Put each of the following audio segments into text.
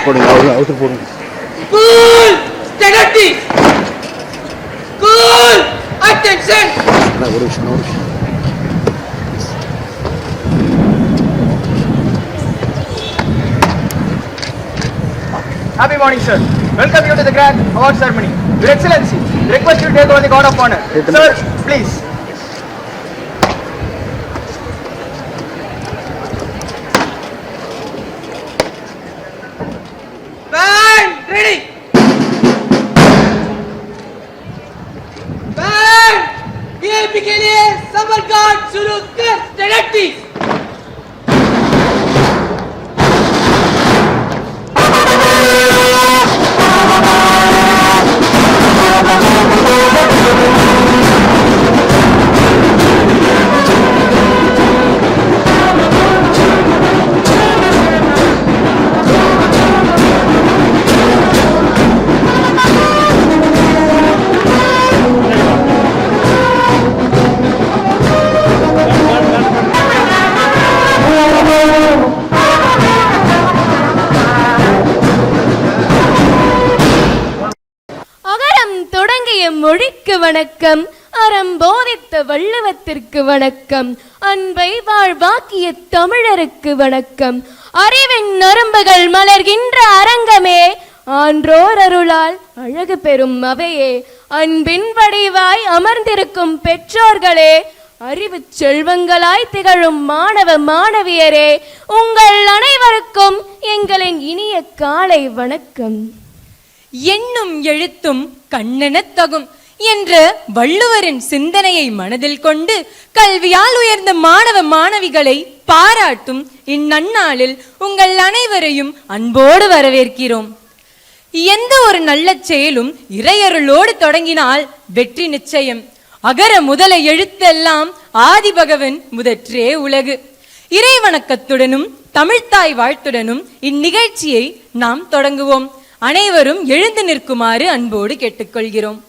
போடுங்க, அவுத்து போடுங்க. Cool! Steady! Cool! Attention! ஒரு விஷயம். Happy morning, sir. Welcome you to the grand award ceremony. Your Excellency, request you to take over the guard of honor. Sir, please. Band ready! Band! VIP के लिए summer guard शुरू कर steady! மொழிக்கு வணக்கம், அறம் போதித்த வள்ளுவத்திற்கு வணக்கம், அன்பை வாழ்வாக்கிய தமிழருக்கு வணக்கம், அறிவின் நரம்புகள் மலர்கின்ற அரங்கமே, ஆன்றோர் அருளால் அழகு பெறும் அவையே, அன்பின் வடிவாய் அமர்ந்திருக்கும் பெற்றோர்களே, அறிவு செல்வங்களாய் திகழும் மாணவ மாணவியரே, உங்கள் அனைவருக்கும் எங்களின் இனிய காலை வணக்கம். எண்ணும் எழுத்தும் கண்ணெனத் தகும் என்ற வள்ளுவரின் சிந்தனையை மனதில் கொண்டு கல்வியால் உயர்ந்த மாணவ மாணவிகளை பாராட்டும் இந்நன்னாளில் உங்கள் அனைவரையும் அன்போடு வரவேற்கிறோம். எந்த ஒரு நல்ல செயலும் இறையருளோடு தொடங்கினால் வெற்றி நிச்சயம். அகர முதல எழுத்தெல்லாம் ஆதிபகவன் முதற்றே உலகு. இறை வணக்கத்துடனும் தமிழ்த்தாய் வாழ்த்துடனும் இந்நிகழ்ச்சியை நாம் தொடங்குவோம். அனைவரும் எழுந்து நிற்குமாறு அன்போடு கேட்டுக்கொள்கிறோம்.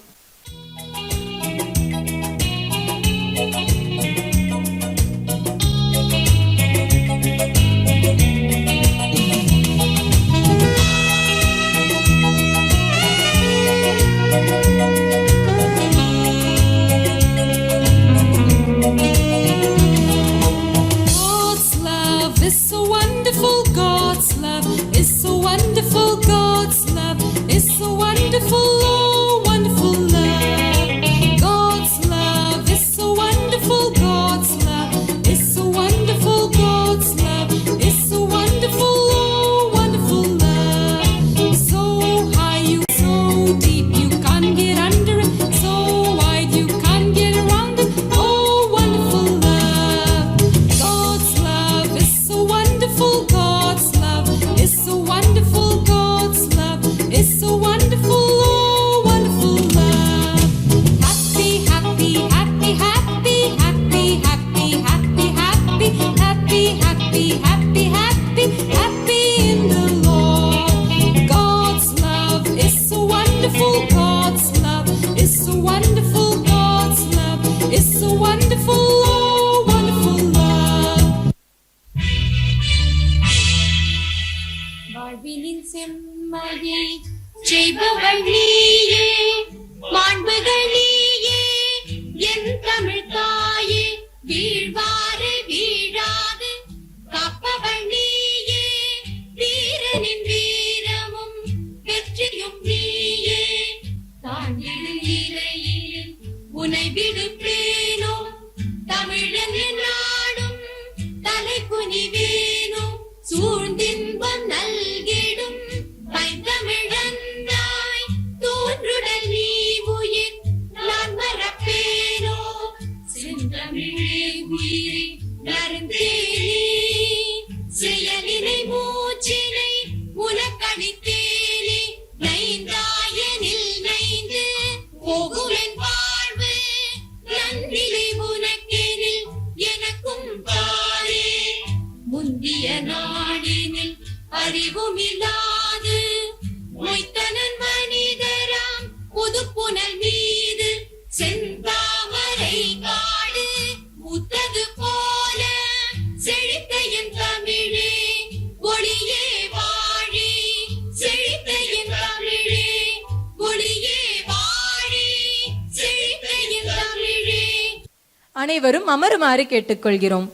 அனைவரும் அமருமாறு கேட்டுக்கொள்கிறோம்.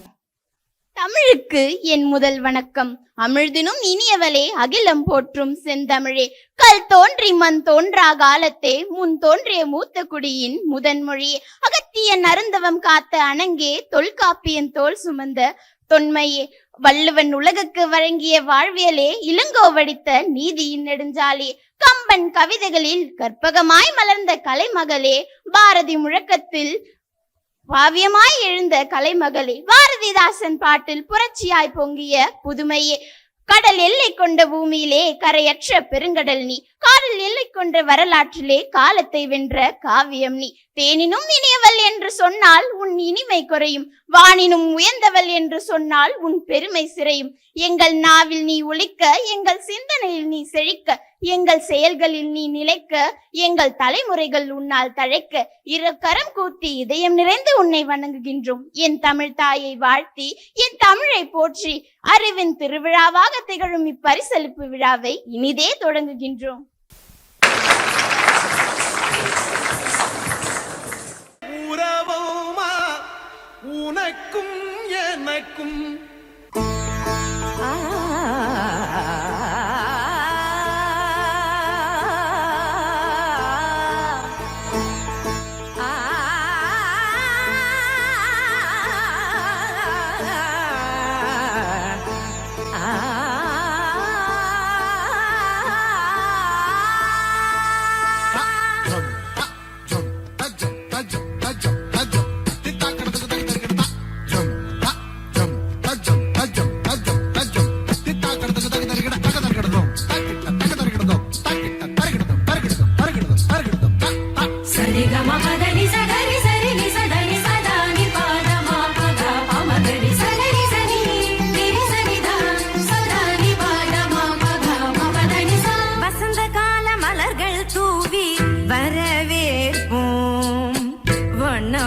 தமிழுக்கு என் முதல் வணக்கம். அமிழ்தினும் இனியவளே, அகிலம் போற்றும் செந்தமிழே, கல் தோன்றி மண் தோன்றா காலத்தே முன் தோன்றிய மூத்த குடியின் முதன்மொழியே, அகத்தியன் அருந்தவம் காத்த அணங்கே தொல்காப்பியன் தோல் சுமந்த தொன்மையே, வள்ளுவன் உலகுக்கு வழங்கிய வாழ்வியலே, இளங்கோ வடித்த நீதியின் நெடுஞ்சாலே, கம்பன் கவிதைகளில் கற்பகமாய் மலர்ந்த கலைமகளே, பாரதி முழக்கத்தில் பாவியமாய் எழுந்த கலைமகளே, பாரதிதாசன் பாட்டில் புரட்சியாய் பொங்கிய புதுமையே, கடல் எல்லை கொண்ட பூமியிலே கரையற்ற பெருங்கடல் நீ, காதல் எல்லை கொண்ட வரலாற்றிலே காலத்தை வென்ற காவியம் நீ, தேனினும் இனியவள் என்று சொன்னால் உன் இனிமை குறையும், வானினும் உயர்ந்தவள் என்று சொன்னால் உன் பெருமை சிறையும், எங்கள் நாவில் நீ ஒலிக்க, எங்கள் சிந்தனையில் நீ செழிக்க, எங்கள் செயல்களில் நீ நிலைக்க, எங்கள் தலைமுறைகள் உன்னால் தழைக்க, இரு கரம் கூத்தி இதயம் நிறைந்து உன்னை வணங்குகின்றோம். என் தமிழ் தாயை வாழ்த்தி, என் தமிழை போற்றி, அறிவின் திருவிழாவாக திகழும் இப்பரிசளிப்பு விழாவை இனிதே தொடங்குகின்றோம். உறவுமா உனக்கும் எனக்கும்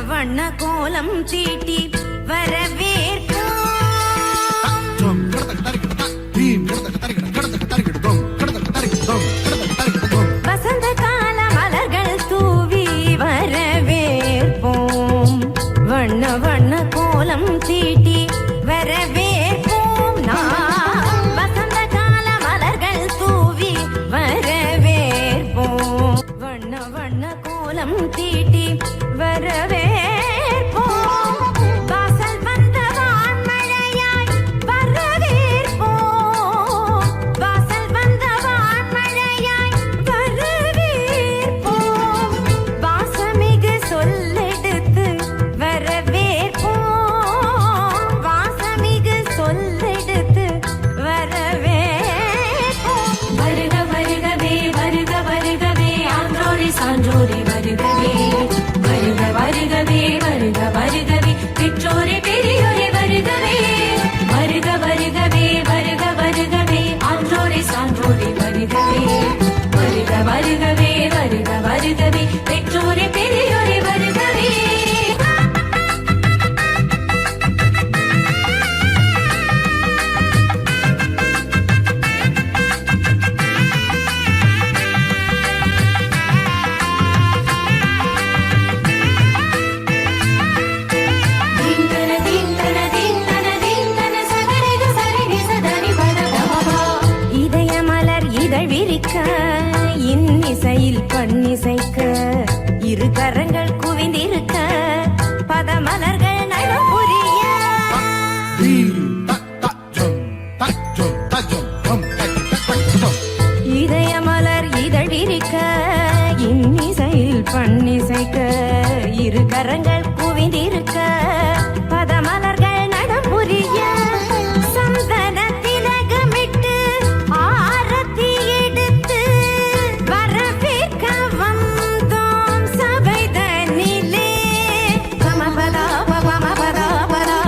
வண்ண கோலம் தீட்டி வரவேற்போம். வசந்த கால மலர்கள் தூவி வரவேற்போம். வண்ண வண்ண கோலம் தீட்டி வரவேற்போம். வசந்த கால மலர்கள் தூவி வரவேற்போம். வண்ண வண்ண கோலம் தீட்டி வரவேற்போம். வாசல் வந்த வான்மழையாய் வரவேற்போம். வாசல் வந்த வான்மழையாய் வரவேற்போம். வாசமிகு சொல்லெடுத்து வரவேற்போம். வாசமிகு சொல்லெடுத்து வரவேற்போம். வருக வருகவே வருக வருகவே ஆன்றோரை சான்றோரை வருகவே. வருக வருகவே வருக வருகவே பெற்றோரே பெரியோரே வருகவே. வருக வருகவே வருக வருகவே ஆன்றோரே சான்றோரே வருகவே. வருக வருகவே வருக வருகவே பெற்றோரே பெரியோரே வருகவே. இன்னிசையில் பண்ணிசைக்க இரு கரங்கள் குவிந்திருக்க பதமலர்கள் நலம் புரிய. இதயமலர் இதழிருக்க இன்னிசையில் பண்ணிசைக்க இரு கரங்கள் குவிந்திருக்க பதமலர்கள் நலம் புரிய. சந்தன திலகமிட்டு ஆரத்தி எடுத்து வரவேற்க வந்தோம் சபைதனிலே. பமபதா பமபதா பதா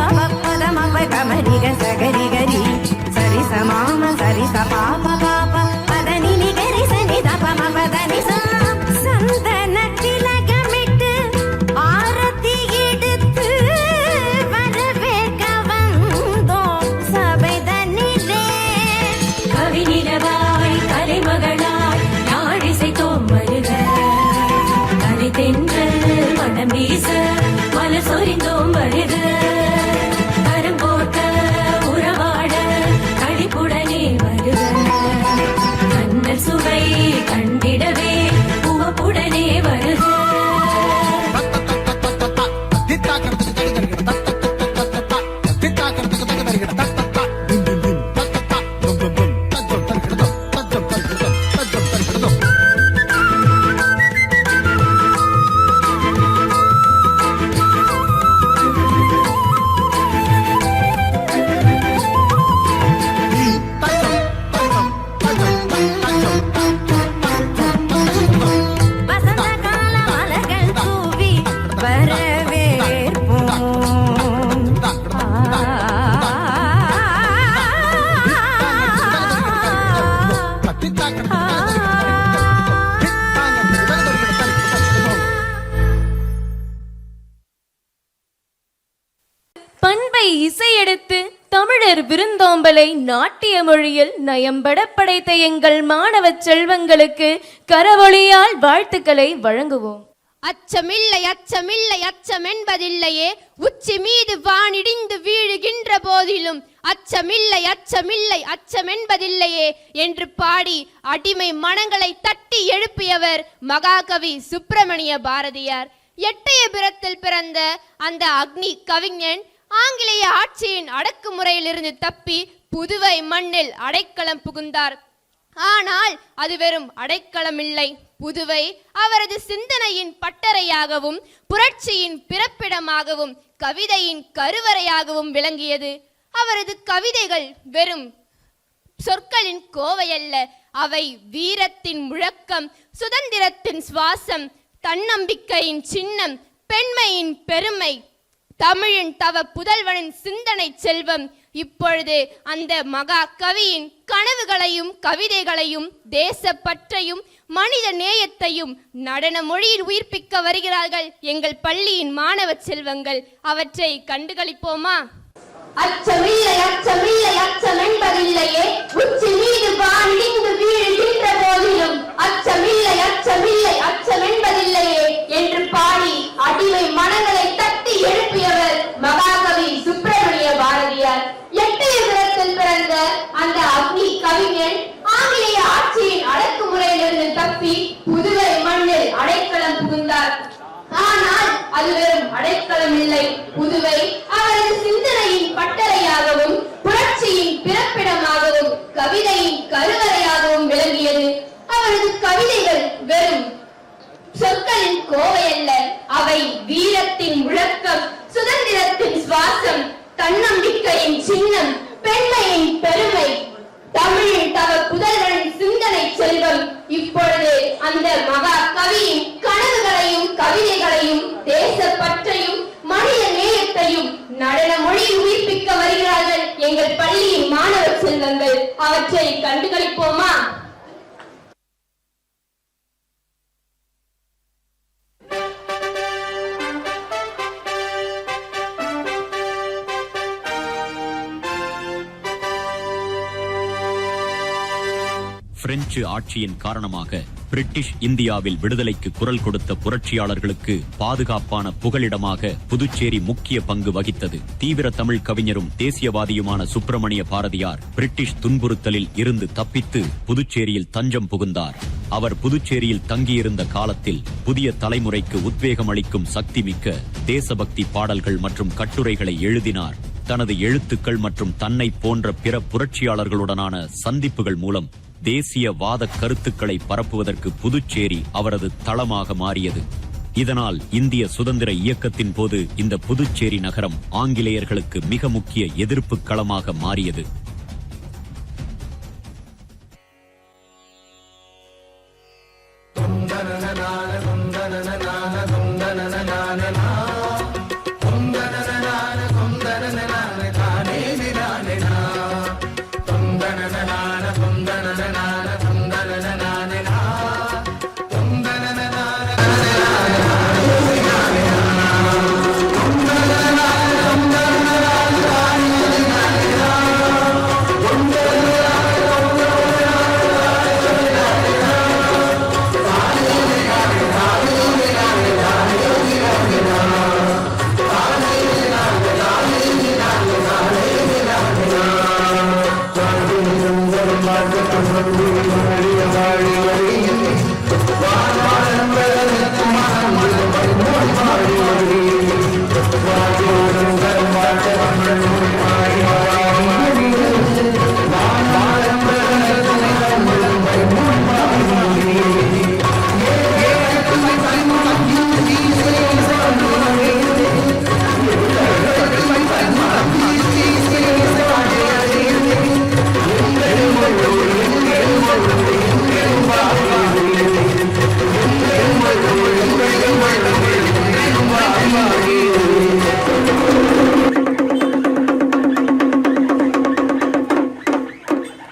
பதமப கமரிக சகரிகரி சரிச மாம சரிச பாப பாப பதனி நிகரி சனித பமபதனி சா. சந்தன திலகமிட்டு ஆரத்தி எடுத்து வரவேற்க வந்தோம் சபைதனிலே. கவிநிலவாய் கலைமகளாய் நாடிசைத்தோம் வருக. கலை தென்றல் மனம் வீச மலர் சொரிந்தோம் பண்பை இசையெடுத்து தமிழர் விருந்தோம்பலை நாட்டிய மொழியில் நயம்பட படைத்த எங்கள் மாணவ செல்வங்களுக்கு கரவொலியால் வாழ்த்துக்களை வழங்குவோம். அச்சமில்லை அச்சமில்லை அச்சமென்பதில்லையே, உச்சி மீது வானிடிந்து வீழுகின்ற போதிலும் அச்சமில்லை அச்சமில்லை அச்சமென்பதில்லையே என்று பாடி அடிமை மனங்களை தட்டி எழுப்பியவர் மகாகவி சுப்பிரமணிய பாரதியார். எட்டயபுரத்தில் பிறந்த அந்த அக்னி கவிஞன் ஆங்கிலேய ஆட்சியின் அடக்குமுறையிலிருந்து தப்பி புதுவை மண்ணில் அடைக்கலம் புகுந்தார். ஆனால் அது வெறும் அடைக்கலமில்லை. புதுவை அவரது சிந்தனையின் பட்டறையாகவும் புரட்சியின் பிறப்பிடமாகவும் கவிதையின் கருவறையாகவும் விளங்கியது. அவரது கவிதைகள் வெறும் சொற்களின் கோவையல்ல, அவை வீரத்தின் முழக்கம், சுதந்திரத்தின் சுவாசம், தன்னம்பிக்கையின் சின்னம், பெண்மையின் பெருமை, தமிழின் தவ புதல்வனின் சிந்தனை செல்வம். இப்பொழுது அந்த மகா கவியின் கனவுகளையும் கவிதைகளையும் தேசப்பற்றையும் மனித நேயத்தையும் நடன மொழியில் உயிர்ப்பிக்க வருகிறார்கள் எங்கள் பள்ளியின் மாணவ செல்வங்கள். அவற்றை கண்டுகளிப்போமா? அச்சமில்லை அச்சமில்லை அச்சமென்பதில்லையே, உச்சி மீது வானிடிந்து வீழுகின்ற போதிலும் அச்சமில்லை அச்சமில்லை அச்சமென்பதில்லையே என்று பாடி அடிமை மனங்களை தட்டி எழுப்பியவர் மகாகவி சுப்பிரமணிய பாரதியார். எட்டயபுரத்தில் பிறந்த அந்த அக்னி கவிஞன் ஆங்கிலேய ஆட்சியின் அடக்குமுறையிலிருந்து தப்பி புதுவை மண்ணில் அடைக்கலம் புகுந்தார். ஆனால் அது வெறும் அடைக்கலம் இல்லை. புதுவை அவரது சிந்தனையின் பட்டறையாகவும் புரட்சியின் பிறப்பிடமாகவும் கவிதையின் கருவறையாகவும் விளங்கியது. அவரது கவிதைகள் வெறும் சொற்களின் கோவையல்ல, அவை வீரத்தின் முழக்கம், சுதந்திரத்தின் சுவாசம், தன்னம்பிக்கையின் சின்னம், பெண்மையின் பெருமை, தமிழின் தவ புதல்வனின் சிந்தனை செல்வம். இப்பொழுது அந்த மகா கவியின் கனவுகளையும் கவிதைகளையும் தேசப்பற்றையும் மனித நேயத்தையும் நடன மொழியில் உயிர்ப்பிக்க வருகிறார்கள் எங்கள் பள்ளியின் மாணவ செல்வங்கள். அவற்றை கண்டுகளிப்போமா? பிரெஞ்சு ஆட்சியின் காரணமாக பிரிட்டிஷ் இந்தியாவில் விடுதலைக்கு குரல் கொடுத்த புரட்சியாளர்களுக்கு பாதுகாப்பான புகலிடமாக புதுச்சேரி முக்கிய பங்கு வகித்தது. தீவிர தமிழ் கவிஞரும் தேசியவாதியுமான சுப்பிரமணிய பாரதியார் பிரிட்டிஷ் துன்புறுத்தலில் இருந்து தப்பித்து புதுச்சேரியில் தஞ்சம் புகுந்தார். அவர் புதுச்சேரியில் தங்கியிருந்த காலத்தில் புதிய தலைமுறைக்கு உத்வேகம் அளிக்கும் சக்தி மிக்க தேசபக்தி பாடல்கள் மற்றும் கட்டுரைகளை எழுதினார். தனது எழுத்துக்கள் மற்றும் தன்னை போன்ற பிற புரட்சியாளர்களுடனான சந்திப்புகள் மூலம் தேசியவாத கருத்துக்களை பரப்புவதற்கு புதுச்சேரி அவரது தளமாக மாறியது. இதனால் இந்திய சுதந்திர இயக்கத்தின் போது இந்த புதுச்சேரி நகரம் ஆங்கிலேயர்களுக்கு மிக முக்கிய எதிர்ப்பு களமாக மாறியது.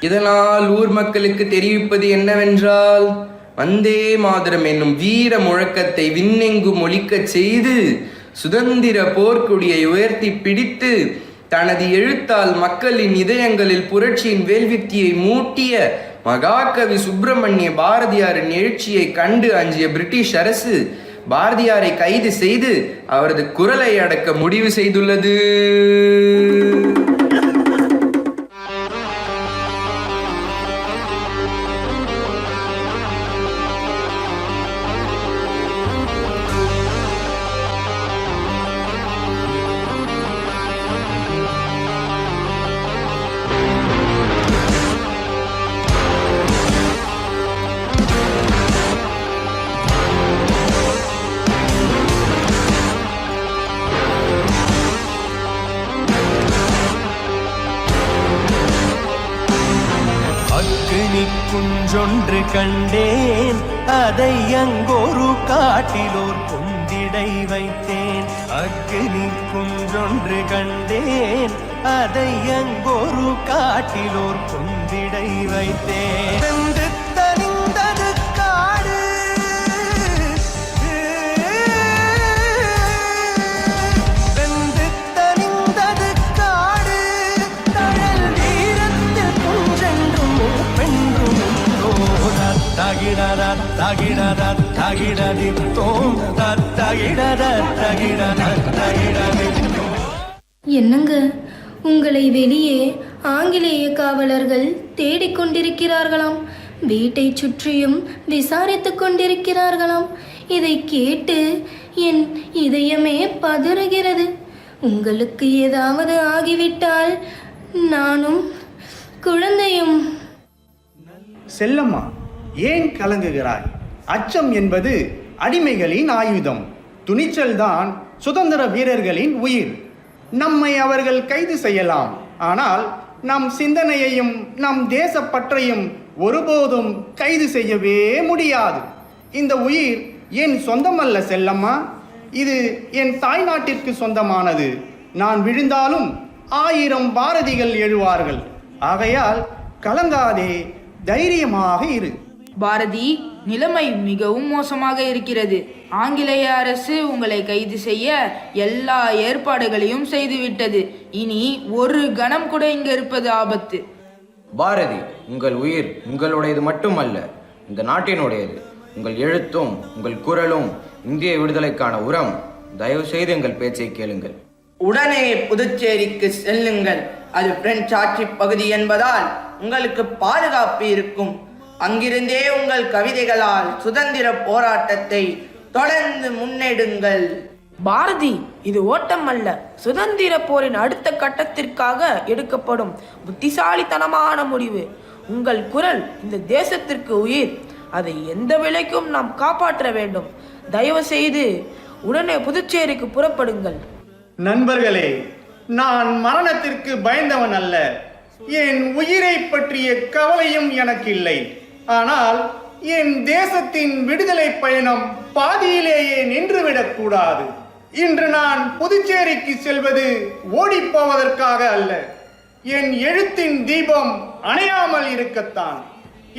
இதனால் ஊர் மக்களுக்கு தெரிவிப்பது என்னவென்றால், வந்தே மாதரம் என்னும் வீர முழக்கத்தை விண்ணெங்கும் ஒலிக்கச் செய்து சுதந்திர போர்க்கொடியை உயர்த்தி பிடித்து தனது எழுத்தால் மக்களின் இதயங்களில் புரட்சியின் வேல்வித்தியை மூட்டிய மகாகவி சுப்பிரமணிய பாரதியாரின் எழுச்சியை கண்டு அஞ்சிய பிரிட்டிஷ் அரசு பாரதியாரை கைது செய்து அவரது குரலை அடக்க முடிவு செய்துள்ளது. குன்றொன்று கண்டேன், அதை அங்கொரு காட்டிலோர் குந்திடை வைத்தேன். அக்கினி குன்றொன்று கண்டேன், அதை அங்கொரு காட்டிலோர் குந்திடை வைத்தேன். வெந்து தனிந்தது காடு, வெந்து தனிந்தது காடு, தழல் வீரத்தில் குன்றென்றும் பெண்ணும் தகிடத தகிடத தகிடதித்தோம் தகிடத தகிடத தகிடதித்தோம். என்னங்க, உங்களை வெளியே ஆங்கிலேய காவலர்கள் தேடிக்கொண்டிருக்கிறார்களாம். வீட்டை சுற்றியும் விசாரித்துக் கொண்டிருக்கிறார்களாம். இதை கேட்டு என் இதயமே பதறுகிறது. உங்களுக்கு ஏதாவது ஆகிவிட்டால் நானும் குழந்தையும். செல்லம்மா, ஏன் கலங்குகிறாய்? அச்சம் என்பது அடிமைகளின் ஆயுதம். துணிச்சல்தான் சுதந்திர வீரர்களின் உயிர். நம்மை அவர்கள் கைது செய்யலாம், ஆனால் நம் சிந்தனையையும் நம் தேசப்பற்றையும் ஒருபோதும் கைது செய்யவே முடியாது. இந்த உயிர் என் சொந்தமல்ல செல்லம்மா, இது என் தாய்நாட்டிற்கு சொந்தமானது. நான் விழுந்தாலும் 1000 பாரதிகள் எழுவார்கள். ஆகையால் கலங்காதே, தைரியமாக இரு. பாரதி, நிலைமை மிகவும் மோசமாக இருக்கிறது. ஆங்கிலேய அரசு உங்களை கைது செய்ய எல்லா ஏற்பாடுகளையும் செய்துவிட்டது. இனி ஒரு கணம் கூட இங்கு இருப்பது ஆபத்து. பாரதி, உங்கள் உயிர் உங்களுடையது மட்டுமல்ல, இந்த நாட்டினுடையது. உங்கள் எழுத்தும் உங்கள் குரலும் இந்திய விடுதலைக்கான உரம். தயவு செய்து எங்கள் பேச்சை கேளுங்கள். உடனே புதுச்சேரிக்கு செல்லுங்கள். அது பிரெஞ்சு ஆட்சி பகுதி என்பதால் உங்களுக்கு பாதுகாப்பு இருக்கும். அங்கிருந்தே உங்கள் கவிதைகளால் சுதந்திர போராட்டத்தை தொடர்ந்து முன்னெடுங்கள். பாரதி, இது ஓட்டம் அல்ல, சுதந்திர போரின் அடுத்த கட்டத்திற்காக எடுக்கப்படும் புத்திசாலித்தனமான முடிவு. உங்கள் குரல் இந்த தேசத்திற்கு உயிர். அதை எந்த விலைக்கும் நாம் காப்பாற்ற வேண்டும். தயவு செய்து உடனே புதுச்சேரிக்கு புறப்படுங்கள். நண்பர்களே, நான் மரணத்திற்கு பயந்தவன் அல்ல. என் உயிரை பற்றிய கவலையும் எனக்கு இல்லை. ஆனால் என் தேசத்தின் விடுதலை பயணம் பாதியிலேயே நின்றுவிடக் கூடாது. இன்று நான் புதுச்சேரிக்கு செல்வது ஓடிப்போவதற்காக அல்ல. என் எழுத்தின் தீபம் அணையாமல் இருக்கத்தான்.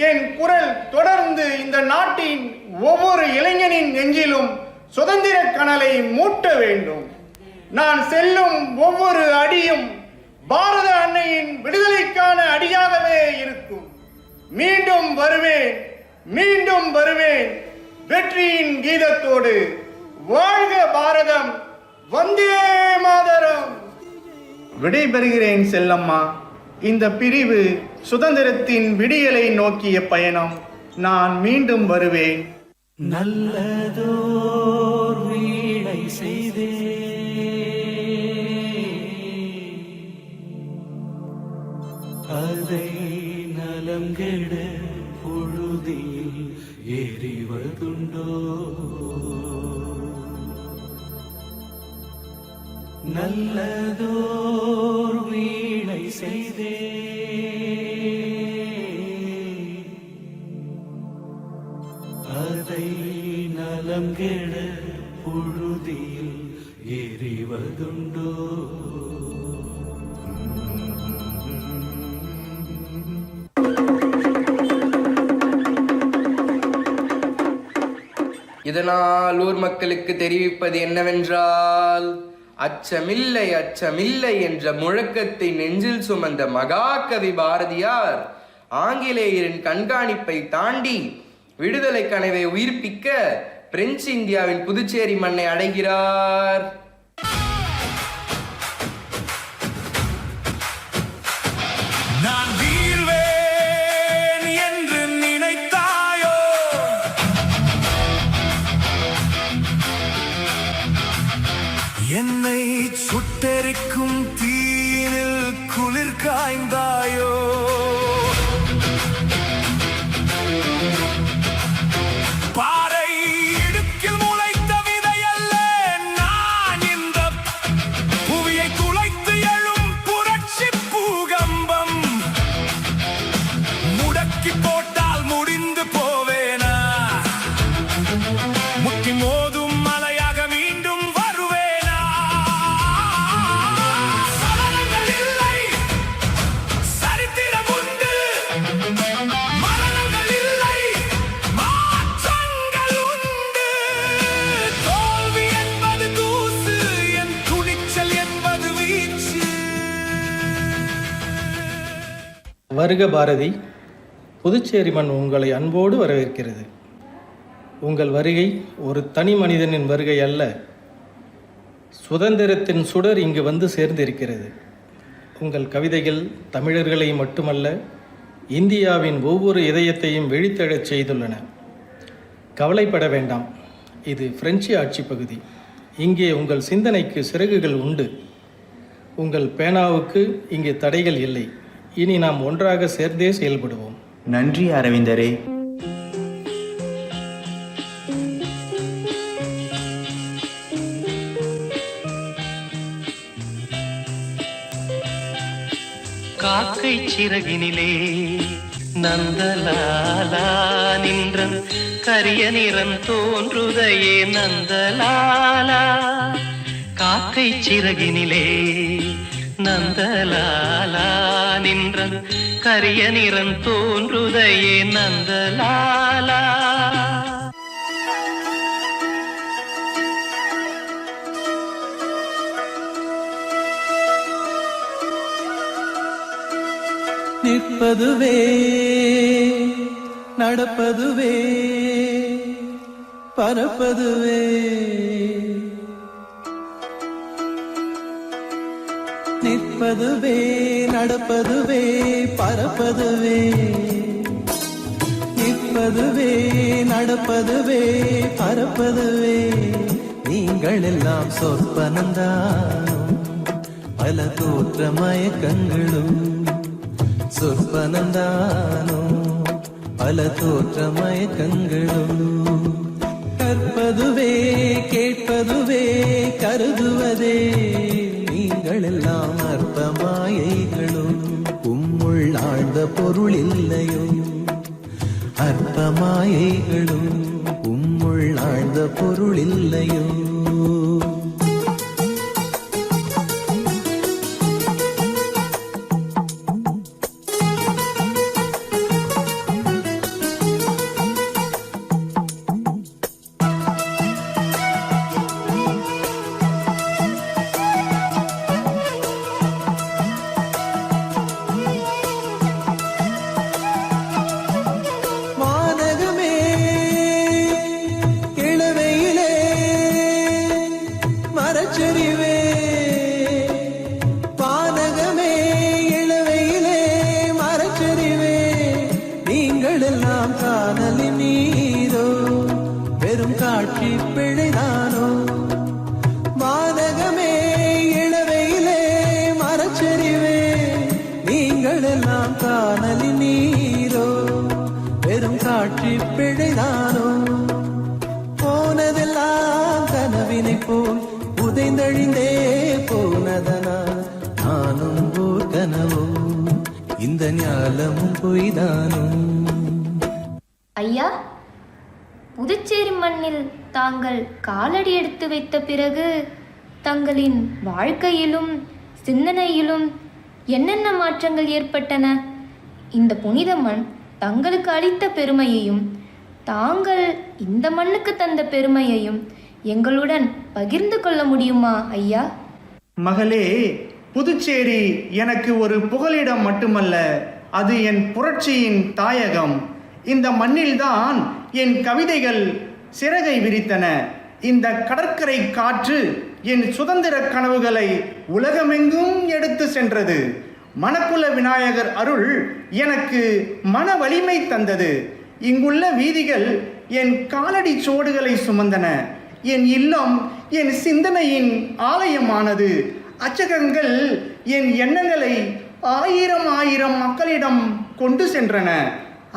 என் குரல் தொடர்ந்து இந்த நாட்டின் ஒவ்வொரு இளைஞனின் நெஞ்சிலும் சுதந்திர கனலை மூட்ட வேண்டும். நான் செல்லும் ஒவ்வொரு அடியும் பாரத அன்னையின் விடுதலைக்கான அடியாகவே இருக்கும். மீண்டும் வருவேன், மீண்டும் வருவேன், வெற்றியின் கீதத்தோடு. வாழ்க பாரதம், வந்தே மாதரம். விடைபெறுகிறேன் செல்லம்மா. இந்த பிரிவு சுதந்திரத்தின் விடியலை நோக்கிய பயணம். நான் மீண்டும் வருவேன். நல்லதோர் வீணை செய்தே அதை நலம் கெட பொழுதில் எறிவதுண்டோ? நல்லதோர் வீணை செய்தே அதை நலம் கெட பொழுதில் எறிவதுண்டோ? இதனால் ஊர் மக்களுக்கு தெரிவிப்பது என்னவென்றால், அச்சமில்லை அச்சமில்லை என்ற முழக்கத்தை நெஞ்சில் சுமந்த மகாகவி பாரதியார் ஆங்கிலேயரின் கண்காணிப்பை தாண்டி விடுதலை கனவை உயிர்ப்பிக்க பிரெஞ்சு இந்தியாவின் புதுச்சேரி மண்ணை அடைகிறார். நான் வீழ்வேன் என்று நினைத்தாயோ, என்னை சுட்டெரிக்கும் தீயில் குளிர் காய்ந்தாயோ, பாறை இடுக்கில் முளைத்த விதையல்ல நான், இந்த புவியை துளைத்து எழும் புரட்சி பூகம்பம், முடக்கி போட்டால் முடிந்து போவேனா, முட்டி மோதும் மலையாக மீண்டும் வருவேனா, சலனங்கள் இல்லை சரித்திரம் உண்டு, மரணங்கள் இல்லை மாற்றங்கள் உண்டு, தோல்வி என்பது தூசு, என் துணிச்சல் என்பது வீச்சு. வருக பாரதி, புதுச்சேரி மண் உங்களை அன்போடு வரவேற்கிறது. உங்கள் வருகை ஒரு தனி மனிதனின் வருகை அல்ல, சுதந்திரத்தின் சுடர் இங்கு வந்து சேர்ந்திருக்கிறது. உங்கள் கவிதைகள் தமிழர்களை மட்டுமல்ல, இந்தியாவின் ஒவ்வொரு இதயத்தையும் விழித்தெழச் செய்துள்ளன. கவலைப்பட வேண்டாம், இது பிரெஞ்சு ஆட்சி பகுதி. இங்கே உங்கள் சிந்தனைக்கு சிறகுகள் உண்டு. உங்கள் பேனாவுக்கு இங்கே தடைகள் இல்லை. இனி நாம் ஒன்றாக சேர்ந்தே செயல்படுவோம். நன்றி அரவிந்தரே. காக்கை சிறகினிலே நந்தலாலா நின்றன் கரிய நிறம் தோன்றுதையே நந்தலாலா, காக்கை சிறகினிலே நந்தலாலா நின்றன் கரிய நிறம் தோன்றுதையே நந்தலாலா. நிற்பதுவே நடப்பதுவே பறப்பதுவே, நிற்பதுவே நடப்பதுவே பறப்பதுவே, நிற்பதுவே நடப்பதுவே பறப்பதுவே, நீங்கள் எல்லாம் சொற்பனந்தானும் பல தோற்ற மயக்கங்களும், சொற்பனந்தானும் பல தோற்ற மயக்கங்களும், கற்பதுவே கேட்பதுவே கருதுவதே, நீங்கள் எல்லாம் அற்ப மாயைகளும், உம்முள் ஆழ்ந்த பொருள் இல்லையோ, அற்ப மாயைகளும் உம்முள் ஆழ்ந்த பொருள் இல்லையோ. காட்சி பிழைதானோ வானகமே இளவையிலே மரச்சரிவே நீங்கள் எல்லாம் காணலி நீரோ வெறும் காட்சி பிழைதானோ போனதெல்லாம் கனவினை போல் உதைந்தழிந்தே போனதனா நானும் ஓர் கனவோ இந்த ஞாலமும் பொய்தானோ. ஐயா, புதுச்சேரி மண்ணில் தாங்கள் காலடி எடுத்து வைத்த பிறகு தங்களின் வாழ்க்கையிலும் சிந்தனையிலும் என்னென்ன மாற்றங்கள் ஏற்பட்டன? இந்த புனித மண் தங்களுக்கு அளித்த பெருமையையும் தாங்கள் இந்த மண்ணுக்கு தந்த பெருமையையும் எங்களுடன் பகிர்ந்து கொள்ள முடியுமா ஐயா? மகளே, புதுச்சேரி எனக்கு ஒரு புகலிடம் மட்டுமல்ல, அது என் புரட்சியின் தாயகம். இந்த மண்ணில்தான் என் கவிதைகள் சிறகை விரித்தன. இந்த கடற்கரை காற்று என் சுதந்திர கனவுகளை உலகமெங்கும் எடுத்து சென்றது. மணக்குள விநாயகர் அருள் எனக்கு மன வலிமை தந்தது. இங்குள்ள வீதிகள் என் காலடி சோடுகளை சுமந்தன. என் இல்லம் என் சிந்தனையின் ஆலயமானது. அச்சகங்கள் என் எண்ணங்களை ஆயிரம் ஆயிரம் மக்களிடம் கொண்டு சென்றன.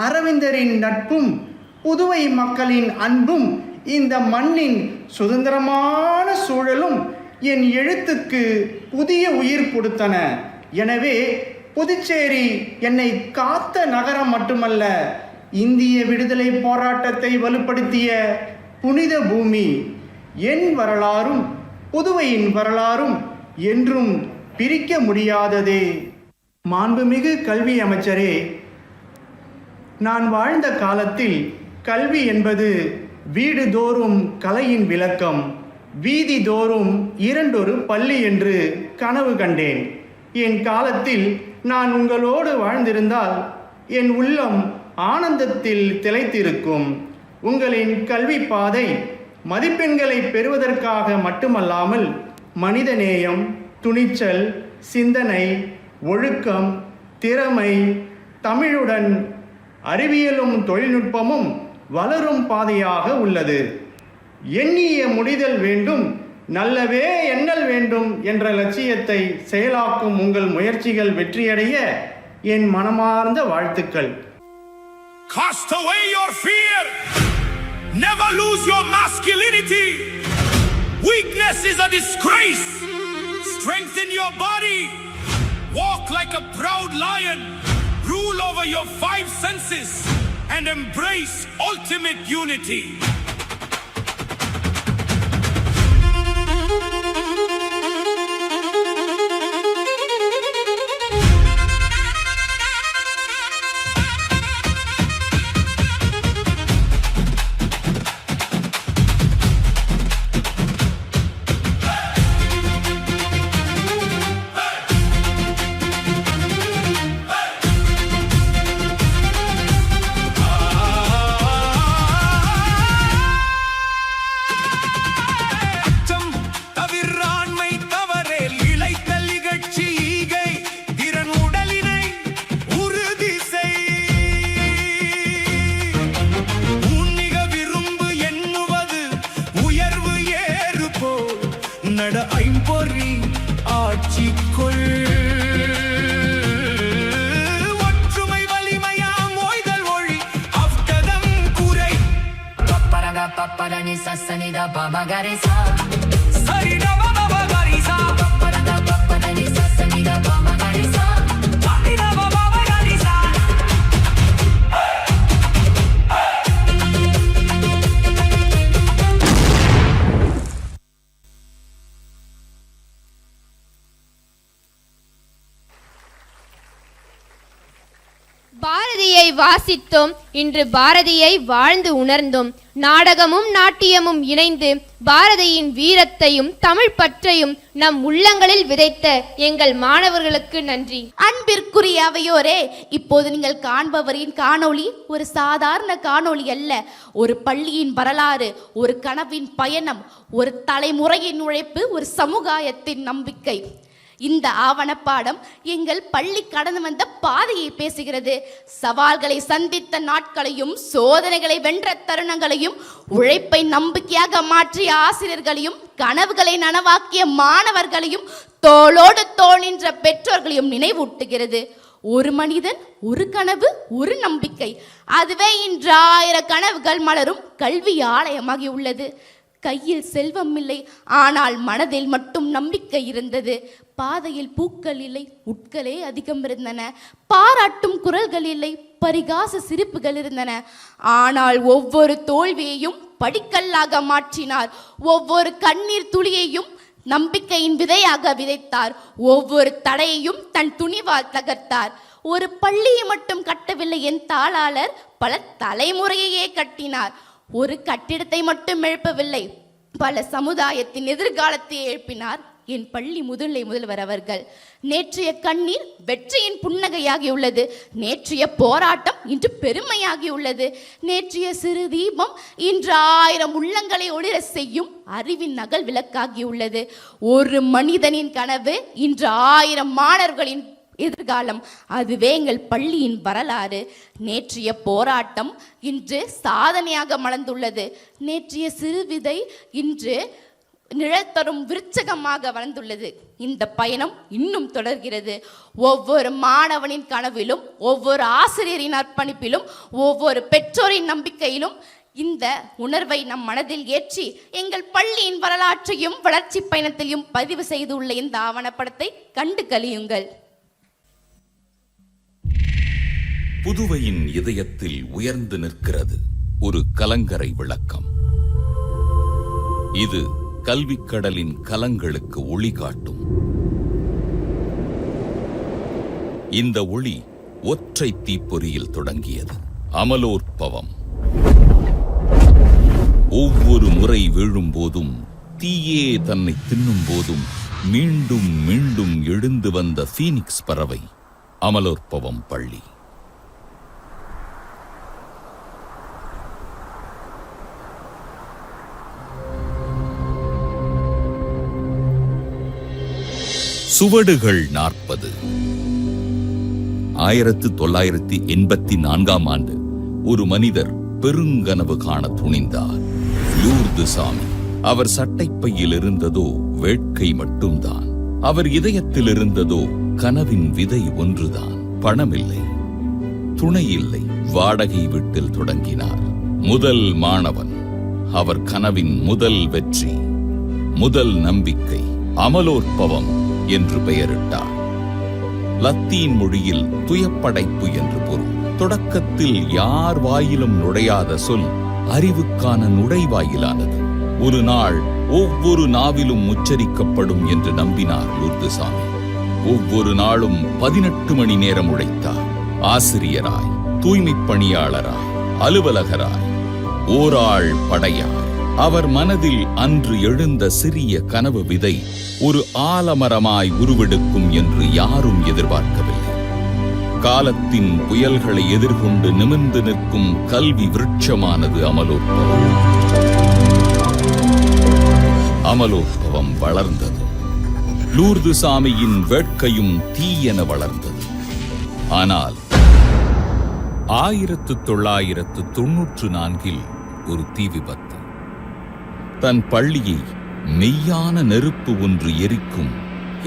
அரவிந்தரின் நட்பும் புதுவை மக்களின் அன்பும் இந்த மண்ணின் சுதந்திரமான சூழலும் என் எழுத்துக்கு புதிய உயிர் கொடுத்தன. எனவே புதுச்சேரி என்னை காத்த நகரம் மட்டுமல்ல, இந்திய விடுதலை போராட்டத்தை வலுப்படுத்திய புனித பூமி. என் வரலாறும் புதுவையின் வரலாறும் என்றும் பிரிக்க முடியாததே. மாண்புமிகு கல்வி அமைச்சரே, நான் வாழ்ந்த காலத்தில் கல்வி என்பது வீடுதோறும் கலையின் விளக்கம், வீதி தோறும் இரண்டொரு பள்ளி என்று கனவு கண்டேன். என் காலத்தில் நான் உங்களோடு வாழ்ந்திருந்தால் என் உள்ளம் ஆனந்தத்தில் திளைத்திருக்கும். உங்களின் கல்வி பாதை மதிப்பெண்களை பெறுவதற்காக மட்டுமல்லாமல் மனிதநேயம், துணிச்சல், சிந்தனை, ஒழுக்கம், திறமை, தமிழுடன் அறிவியலும் தொழில்நுட்பமும் வளரும் பாதையாக உள்ளது. எண்ணிய முடிதல் வேண்டும், நல்லவே எண்ணல் வேண்டும் என்ற லட்சியத்தை செயலாக்கும் உங்கள் முயற்சிகள் வெற்றியடைய என் மனமார்ந்த வாழ்த்துக்கள். Cast away your fear. Never lose your masculinity. Weakness is a disgrace. Strengthen your body. Walk like a proud lion. Rule over your 5 senses and embrace ultimate unity. ஒற்றுமை வலிமையா மோய்தல் ஒழி அவ்ததம் குறை. பப்பரக பப்பரணி சசனித பமகரிசா சரிட பமகரிசா பப்பரக பப்பரணி சசனித பமகரிசா சரிட பமகரிசா. பாரதியை வாசித்தோம், இன்று பாரதியை வாழ்ந்து உணர்ந்தோம். நாடகமும் நாட்டியமும் இணைந்து பாரதியின் வீரத்தையும் தமிழ் பற்றையும் நம் உள்ளங்களில் விதைத்த எங்கள் மாணவர்களுக்கு நன்றி. அன்பிற்குரிய அவையோரே, இப்போது நீங்கள் காண்பவரின் காணொளி ஒரு சாதாரண காணொளி அல்ல. ஒரு பள்ளியின் வரலாறு, ஒரு கனவின் பயணம், ஒரு தலைமுறையின் உழைப்பு, ஒரு சமுதாயத்தின் நம்பிக்கை. இந்த ஆவணப்பாடம் எங்கள் பள்ளி கடந்து வந்த பாதையை பேசுகிறது. சவால்களை சந்தித்த நாட்களையும், சோதனைகளை வென்ற தருணங்களையும், உழைப்பை நம்பிக்கையாக மாற்றிய ஆசிரியர்களையும், கனவுகளை நனவாக்கிய மாணவர்களையும், தோளோடு தோள் நின்ற பெற்றோர்களையும் நினைவூட்டுகிறது. ஒரு மனிதன், ஒரு கனவு, ஒரு நம்பிக்கை. அதுவே இன்று 1000 கனவுகள் மலரும் கல்வி ஆலயமாகி உள்ளது. கையில் செல்வம் இல்லை, ஆனால் மனதில் மட்டும் நம்பிக்கை இருந்தது. பாதையில் பூக்கள் இல்லை, உட்களே அதிகம் இருந்தன. பாராட்டும் குரல்கள் இல்லை, பரிகாச சிரிப்புகள் இருந்தன. ஆனால் ஒவ்வொரு தோல்வியையும் படிக்கல்லாக மாற்றினார். ஒவ்வொரு கண்ணீர் துளியையும் நம்பிக்கையின் விதையாக விதைத்தார். ஒவ்வொரு தடையையும் தன் துணிவால் தகர்த்தார். ஒரு பள்ளியை மட்டும் கட்டவில்லை என் தாளாளர், பல தலைமுறையையே கட்டினார். ஒரு கட்டிடத்தை மட்டும் எழுப்பவில்லை, பல சமுதாயத்தின் எதிர்காலத்தை எழுப்பினார் என் பள்ளி முதல்வர் அவர்கள். நேற்றைய கண்ணீர் வெற்றியின் புன்னகையாகியுள்ளது. நேற்றைய போராட்டம் இன்று பெருமையாகியுள்ளது. நேற்றைய சிறு தீபம் இன்று 1000 உள்ளங்களை ஒளிர செய்யும் அறிவின் நகல் விளக்காகியுள்ளது. ஒரு மனிதனின் கனவு இன்று 1000 மாணவர்களின் எதிர்காலம். அதுவே எங்கள் பள்ளியின் வரலாறு. நேற்றைய போராட்டம் இன்று சாதனையாக மலர்ந்துள்ளது. நேற்றைய சிறுவிதை இன்று நிழல் தரும் விருட்சகமாக வளர்ந்துள்ளது. இந்த பயணம் இன்னும் தொடர்கிறது. ஒவ்வொரு மாணவனின் கனவிலும், ஒவ்வொரு ஆசிரியரின் அர்ப்பணிப்பிலும், ஒவ்வொரு பெற்றோரின் நம்பிக்கையிலும் இந்த உணர்வை நம் மனதில் ஏற்றி எங்கள் பள்ளியின் வரலாற்றையும் வளர்ச்சி பயணத்தையும் பதிவு செய்துள்ள இந்த ஆவணப்படத்தை கண்டு கழியுங்கள். புதுவையின் இதயத்தில் உயர்ந்து நிற்கிறது ஒரு கலங்கரை விளக்கம். இது கல்விக்கடலின் கலங்களுக்கு ஒளி காட்டும். இந்த ஒளி ஒற்றை தீப்பொறியில் தொடங்கியது. அமலோற்பவம். ஒவ்வொரு முறை வீழும் போதும், தீயே தன்னை தின்னும் போதும் மீண்டும் மீண்டும் எழுந்து வந்த பீனிக்ஸ் பறவை அமலோற்பவம் பள்ளி. சுவடுகள் 40. 1984ஆம் ஆண்டு ஒரு மனிதர் பெருங்கனவு காண துணிந்தார். லூர்து சாமி. அவர் சட்டைப்பையில் இருந்ததோ வேட்கை மட்டும்தான். அவர் இதயத்தில் இருந்ததோ கனவின் விதை ஒன்றுதான். பணமில்லை, துணை இல்லை, வாடகை வீட்டில் தொடங்கினார். முதல் மாணவன். அவர் கனவின் முதல் வெற்றி, முதல் நம்பிக்கை. அமலோற்பவம் என்று பெயரிட்டார். லத்தீன் மொழியில் துயப்படைப்பு என்று பொருள். தொடக்கத்தில் யார் வாயிலும் நுழையாத சொல் அறிவுக்கான நுழைவாயிலானது. ஒரு நாள் ஒவ்வொரு நாவிலும் உச்சரிக்கப்படும் என்று நம்பினார் லூர்துசாமி. ஒவ்வொரு நாளும் 18 மணி நேரம் உழைத்தார். ஆசிரியராய், தூய்மைப் பணியாளராய், அலுவலகராய், ஓராள் படையாய். அவர் மனதில் அன்று எழுந்த சிறிய கனவு விதை ஒரு ஆலமரமாய் உருவெடுக்கும் என்று யாரும் எதிர்பார்க்கவில்லை. காலத்தின் புயல்களை எதிர்கொண்டு நிமிர்ந்து நிற்கும் கல்வி விருட்சமானது அமலோற்பவம். அமலோற்பவம் வளர்ந்தது. லூர்துசாமியின் வேட்கையும் தீயென வளர்ந்தது. ஆனால் 1994இல் ஒரு தீ விபத்து. தன் பள்ளியை மெய்யான நெருப்பு ஒன்று எரிக்கும்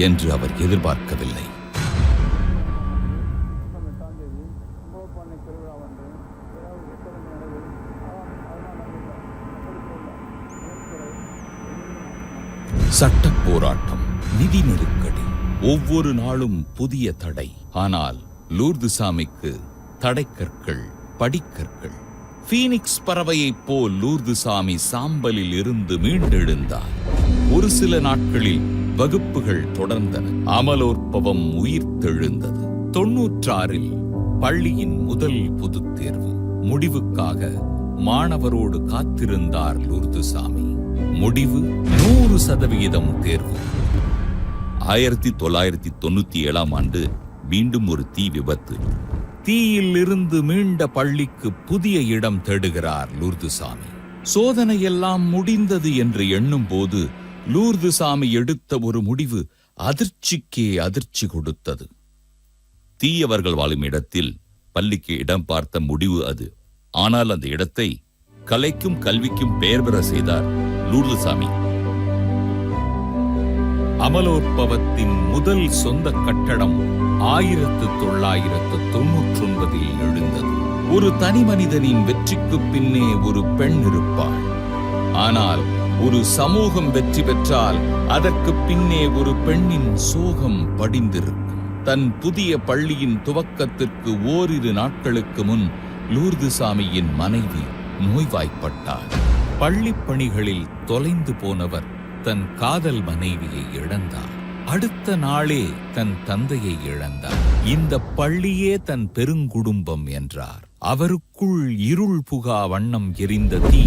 என்று அவர் எதிர்பார்க்கவில்லை. சட்டப் போராட்டம், நிதி நெருக்கடி, ஒவ்வொரு நாளும் புதிய தடை. ஆனால் லூர்துசாமிக்கு தடைக்கற்கள், படிக்கற்கள். பீனிக்ஸ் பறவையைப் போல் லூர்துசாமி சாம்பலில் இருந்து மீண்டெழுந்தார். ஒரு சில நாட்களில் வகுப்புகள் தொடர்ந்தன. அமலோற்பவம் உயிர்த்தெழுந்தது. 96இல் பள்ளியின் முதல் பொதுத் தேர்வு. முடிவுக்காக மாணவரோடு காத்திருந்தார் லூர்துசாமி. முடிவு 100% தேர்வு. 1997ஆம் ஆண்டு மீண்டும் ஒரு தீ விபத்து. தீயில் இருந்து மீண்ட பள்ளிக்கு புதிய இடம் தேடுகிறார் லூர்துசாமி. சோதனையெல்லாம் முடிந்தது என்று எண்ணும் போது லூர்துசாமி எடுத்த ஒரு முடிவு அதிர்ச்சிக்கே அதிர்ச்சி கொடுத்தது. தீயவர்கள் வாழும் இடத்தில் பள்ளிக்கு இடம் பார்த்த முடிவு அது. ஆனால் அந்த இடத்தை கலைக்கும் கல்விக்கும் பெயர் பெற செய்தார் லூர்துசாமி. அமலோற்பவத்தின் முதல் சொந்த கட்டடம் 1999இல் எழுந்தது. ஒரு தனி மனிதனின் வெற்றிக்கு பின்னே ஒரு பெண் இருப்பாள். ஆனால் ஒரு சமூகம் வெற்றி பெற்றால் அதற்கு பின்னே ஒரு பெண்ணின் சோகம் படிந்திருக்கும். தன் புதிய பள்ளியின் துவக்கத்திற்கு ஓரிரு நாட்களுக்கு முன் லூர்துசாமியின் மனைவி நோய்வாய்ப்பட்டார். பள்ளிப் பணிகளில் தொலைந்து போனவர் தன் காதல் மனைவியை இழந்தார். அடுத்த நாளே தன் தந்தையை இழந்தார். இந்த பள்ளியே தன் பெருங்குடும்பம் என்றார். அவருக்குள் இருள் புகா வண்ணம் எரிந்த தீ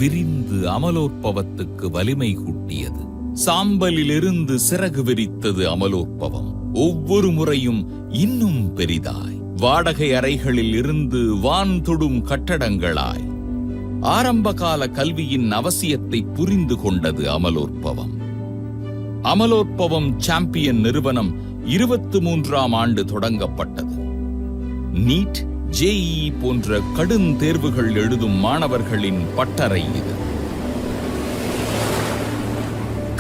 விரிந்து அமலோற்பவத்துக்கு வலிமை கூட்டியது. சாம்பலிலிருந்து சிறகு விரித்தது அமலோற்பவம். ஒவ்வொரு முறையும் இன்னும் பெரிதாய், வாடகை அறைகளில் இருந்து வான் தொடும் கட்டடங்களாய் ஆரம்பகால கல்வியின் அவசியத்தை புரிந்து கொண்டது அமலோற்பவம். அமலோற்பவம் சாம்பியன் நிறுவனம் 23ஆம் ஆண்டு தொடங்கப்பட்டது. நீட், JEE போன்ற கடும் தேர்வுகள் எழுதும் மாணவர்களின் பட்டறை இது.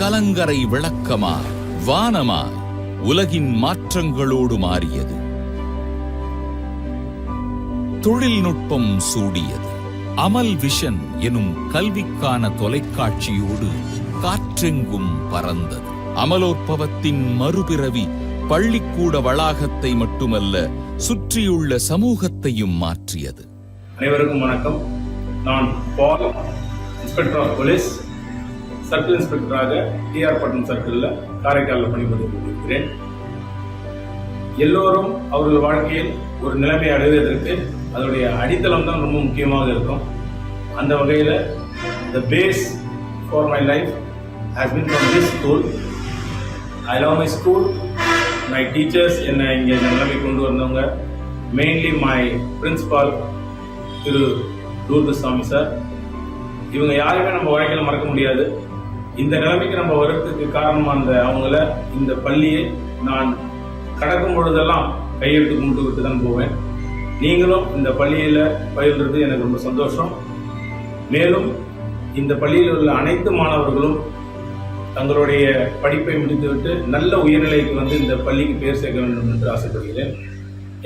கலங்கரை விளக்கமாய், வானமாய் உலகின் மாற்றங்களோடு மாறியது. தொழில்நுட்பம் சூடியது. அமல் விஷன் எனும் கல்விக்கான தொலைக்காட்சியோடு காற்றெங்கும் பறந்தது. அமலோற்பவத்தின் மறுபிறவி பள்ளிக்கூட வளாகத்தை மட்டுமல்ல, சுற்றியுள்ள சமூகத்தையும் மாற்றியது. அனைவருக்கும் வணக்கம். நான் Paul, inspector of police, circle இன்ஸ்பெக்டராக TR பட்டம் சர்க்கிளில் காரைக்காலில் பணிபுரிந்து கொண்டிருக்கிறேன். எல்லோரும் அவர்கள் வாழ்க்கையில் ஒரு நிலைமை அடைவதற்கு அதனுடைய அடித்தளம் தான் ரொம்ப முக்கியமாக இருக்கும். அந்த வகையில் the base for my life has been from this school. I love my school, my teachers, என்னை இங்கே இந்த நிலைமை கொண்டு வந்தவங்க, mainly my principal Thiru Lourdusamy sir. இவங்க யாருமே நம்ம வாழ்க்கையில் மறக்க முடியாது. இந்த நிலைமைக்கு நம்ம வரத்துக்கு காரணமான அவங்கள, இந்த பள்ளியை நான் கடக்கும் பொழுதெல்லாம் கையெழுத்து கும்பிட்டு விட்டு தான் போவேன். நீங்களும் இந்த பள்ளியில் பயில்றது எனக்கு ரொம்ப சந்தோஷம். மேலும் இந்த பள்ளியில் உள்ள அனைத்து மாணவர்களும் தங்களுடைய படிப்பை முடித்துவிட்டு நல்ல உயர்நிலைக்கு வந்து இந்த பள்ளிக்கு பேர் சேர்க்க வேண்டும் என்று ஆசைப்படுகிறேன்.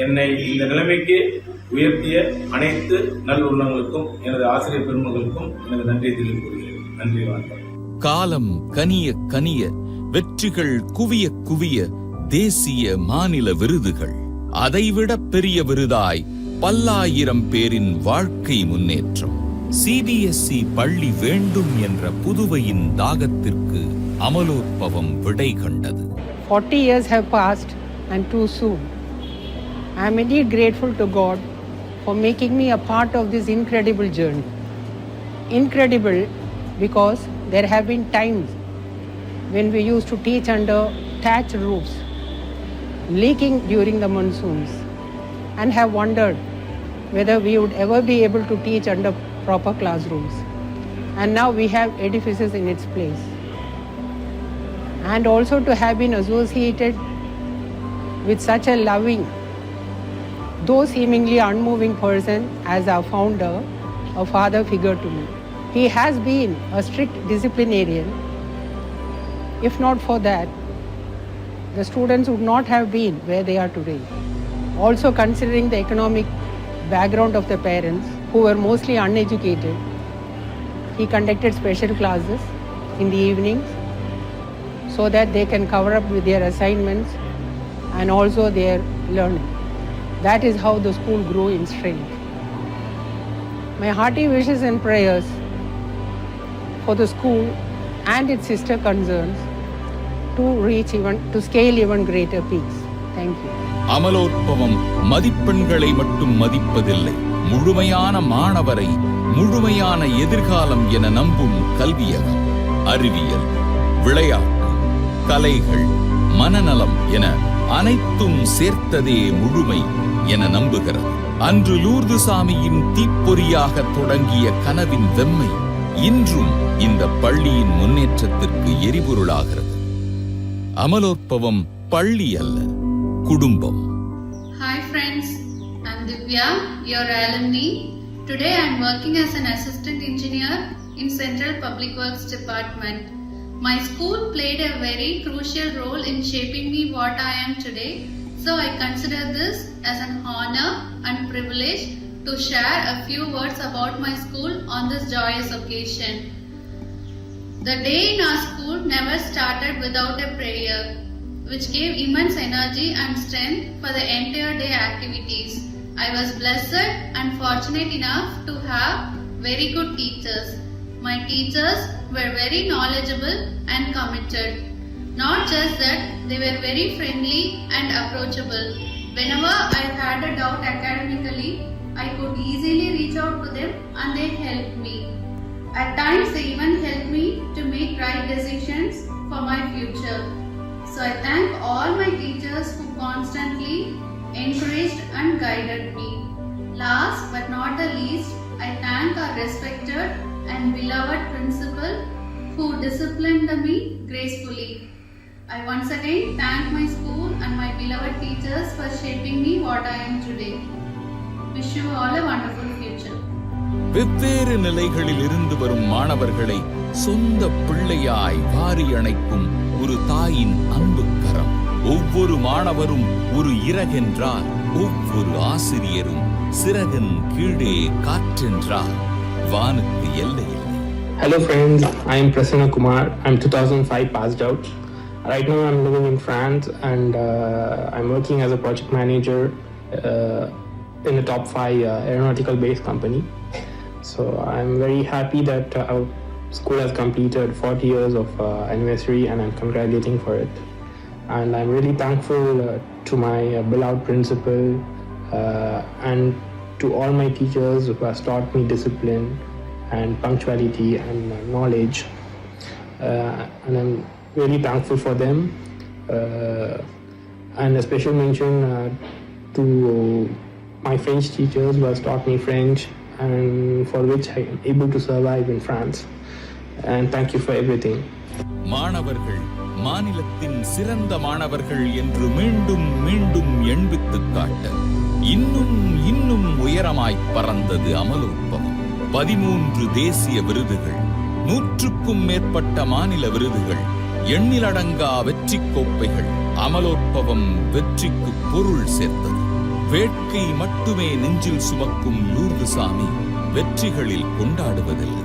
என்னை இந்த நிலைமைக்கு உயர்த்திய அனைத்து நல் உள்ளங்களுக்கும், எனது ஆசிரியர் பெருமக்களுக்கும் எனது நன்றியை தெரிவித்துக் கொள்கிறேன். நன்றி, வணக்கம். காலம் கனிய கனிய, வெற்றிகள் குவிய குவிய, தேசிய மாநில விருதுகள், அதைவிட பெரிய விருதாய் பல்லாயிரம் பேரின் வாழ்க்கை முன்னேற்றம். CBSE பள்ளி வேண்டும் என்ற புதுவையின் தாகத்திற்கு அமலோற்பவம் விடை கண்டது. 40 years have passed and too soon. I am indeed grateful to God for making me a part of this incredible journey. Incredible because there have been times when we used to teach under thatched roofs, leaking during the monsoons, and have wondered whether we would ever be able to teach under proper classrooms. And now we have edifices in its place. And also to have been associated with such a loving, though seemingly unmoving person as our founder, a father figure to me. He has been a strict disciplinarian. If not for that, the students would not have been where they are today. Also considering the economic background of the parents, who were mostly uneducated, he conducted special classes in the evenings so that they can cover up with their assignments and also their learning. That is how the school grew in strength. My hearty wishes and prayers for the school and its sister concerns to scale even greater peaks. Thank you. Amalorpavam மதிப்பெண்களை மட்டும் மதிப்பதில்லை, முழுமையான மாணவரை முழுமையான எதிர்காலம் என நம்பும் கல்வியகம். அறிவியல், விளையாட்டு, கலைகள், மனநலம் என அனைத்தும் சேர்த்ததே முழுமை என நம்புகிறது. அன்று லூர்துசாமியின் தீப்பொறியாக தொடங்கிய கனவின் வெம்மை இன்றும் இந்த பள்ளியின் முன்னேற்றத்திற்கு எரிபொருளாகிறது. அமலோற்பவம் பள்ளி அல்ல, குடும்பம். Hi friends, I'm Divya, your alumni. Today I'm working as an assistant engineer in Central Public Works Department. My school played a very crucial role in shaping me what I am today, so I consider this as an honor and privilege to share a few words about my school on this joyous occasion. The day in our school never started without a prayer, which gave immense energy and strength for the entire day activities. I was blessed and fortunate enough to have very good teachers. My teachers were very knowledgeable and committed. Not just that, they were very friendly and approachable. Whenever I had a doubt academically, I could easily reach out to them and they helped me. At times they even helped me to make right decisions for my future. So I thank all my teachers who constantly encouraged and guided me. Last but not the least, I thank our respected and beloved principal who disciplined me gracefully. I once again thank my school and my beloved teachers for shaping me what I am today. Wish you all a wonderful future. வெவ்வேறு நிலைகளில் இருந்து வரும் மாணவர்களை சொந்த பிள்ளையாய் வாரி அணைக்கும் ஒரு தாயின் அன்பு கரம். ஒவ்வொரு மாணவரும் ஒரு இறகென்றால் ஒவ்வொரு ஆசிரியரும் சிறகின் கீழே காற்றென்றால் வானுக்கு எல்லை இல்லை. Hello friends, I am Prasanna Kumar. I am 2005 passed out. Right now I am living in France and I am working as a project manager in a top 5 aeronautical based company. So I am very happy that our school has completed 40 years of anniversary and I am congratulating for it. And I am really thankful to my beloved principal and to all my teachers who have taught me discipline and punctuality and knowledge. And I'm really thankful for them. And a special mention to my French teachers who have taught me French and for which I am able to survive in France. And thank you for everything. மாணவர்கள் மாநிலத்தின் சிறந்த மாணவர்கள் என்று மீண்டும் மீண்டும் எண்பித்துக் காட்ட இன்னும் இன்னும் உயரமாய் பறந்தது அமலோற்பவம். 13 தேசிய விருதுகள், 100க்கும் மேற்பட்ட மாநில விருதுகள், எண்ணிலடங்கா வெற்றி கோப்பைகள். அமலோற்பவம் வெற்றிக்கு பொருள் சேர்த்தது. வேட்கை மட்டுமே நெஞ்சில் சுமக்கும் லூர்துசாமி வெற்றிகளில் கொண்டாடுவதில்லை.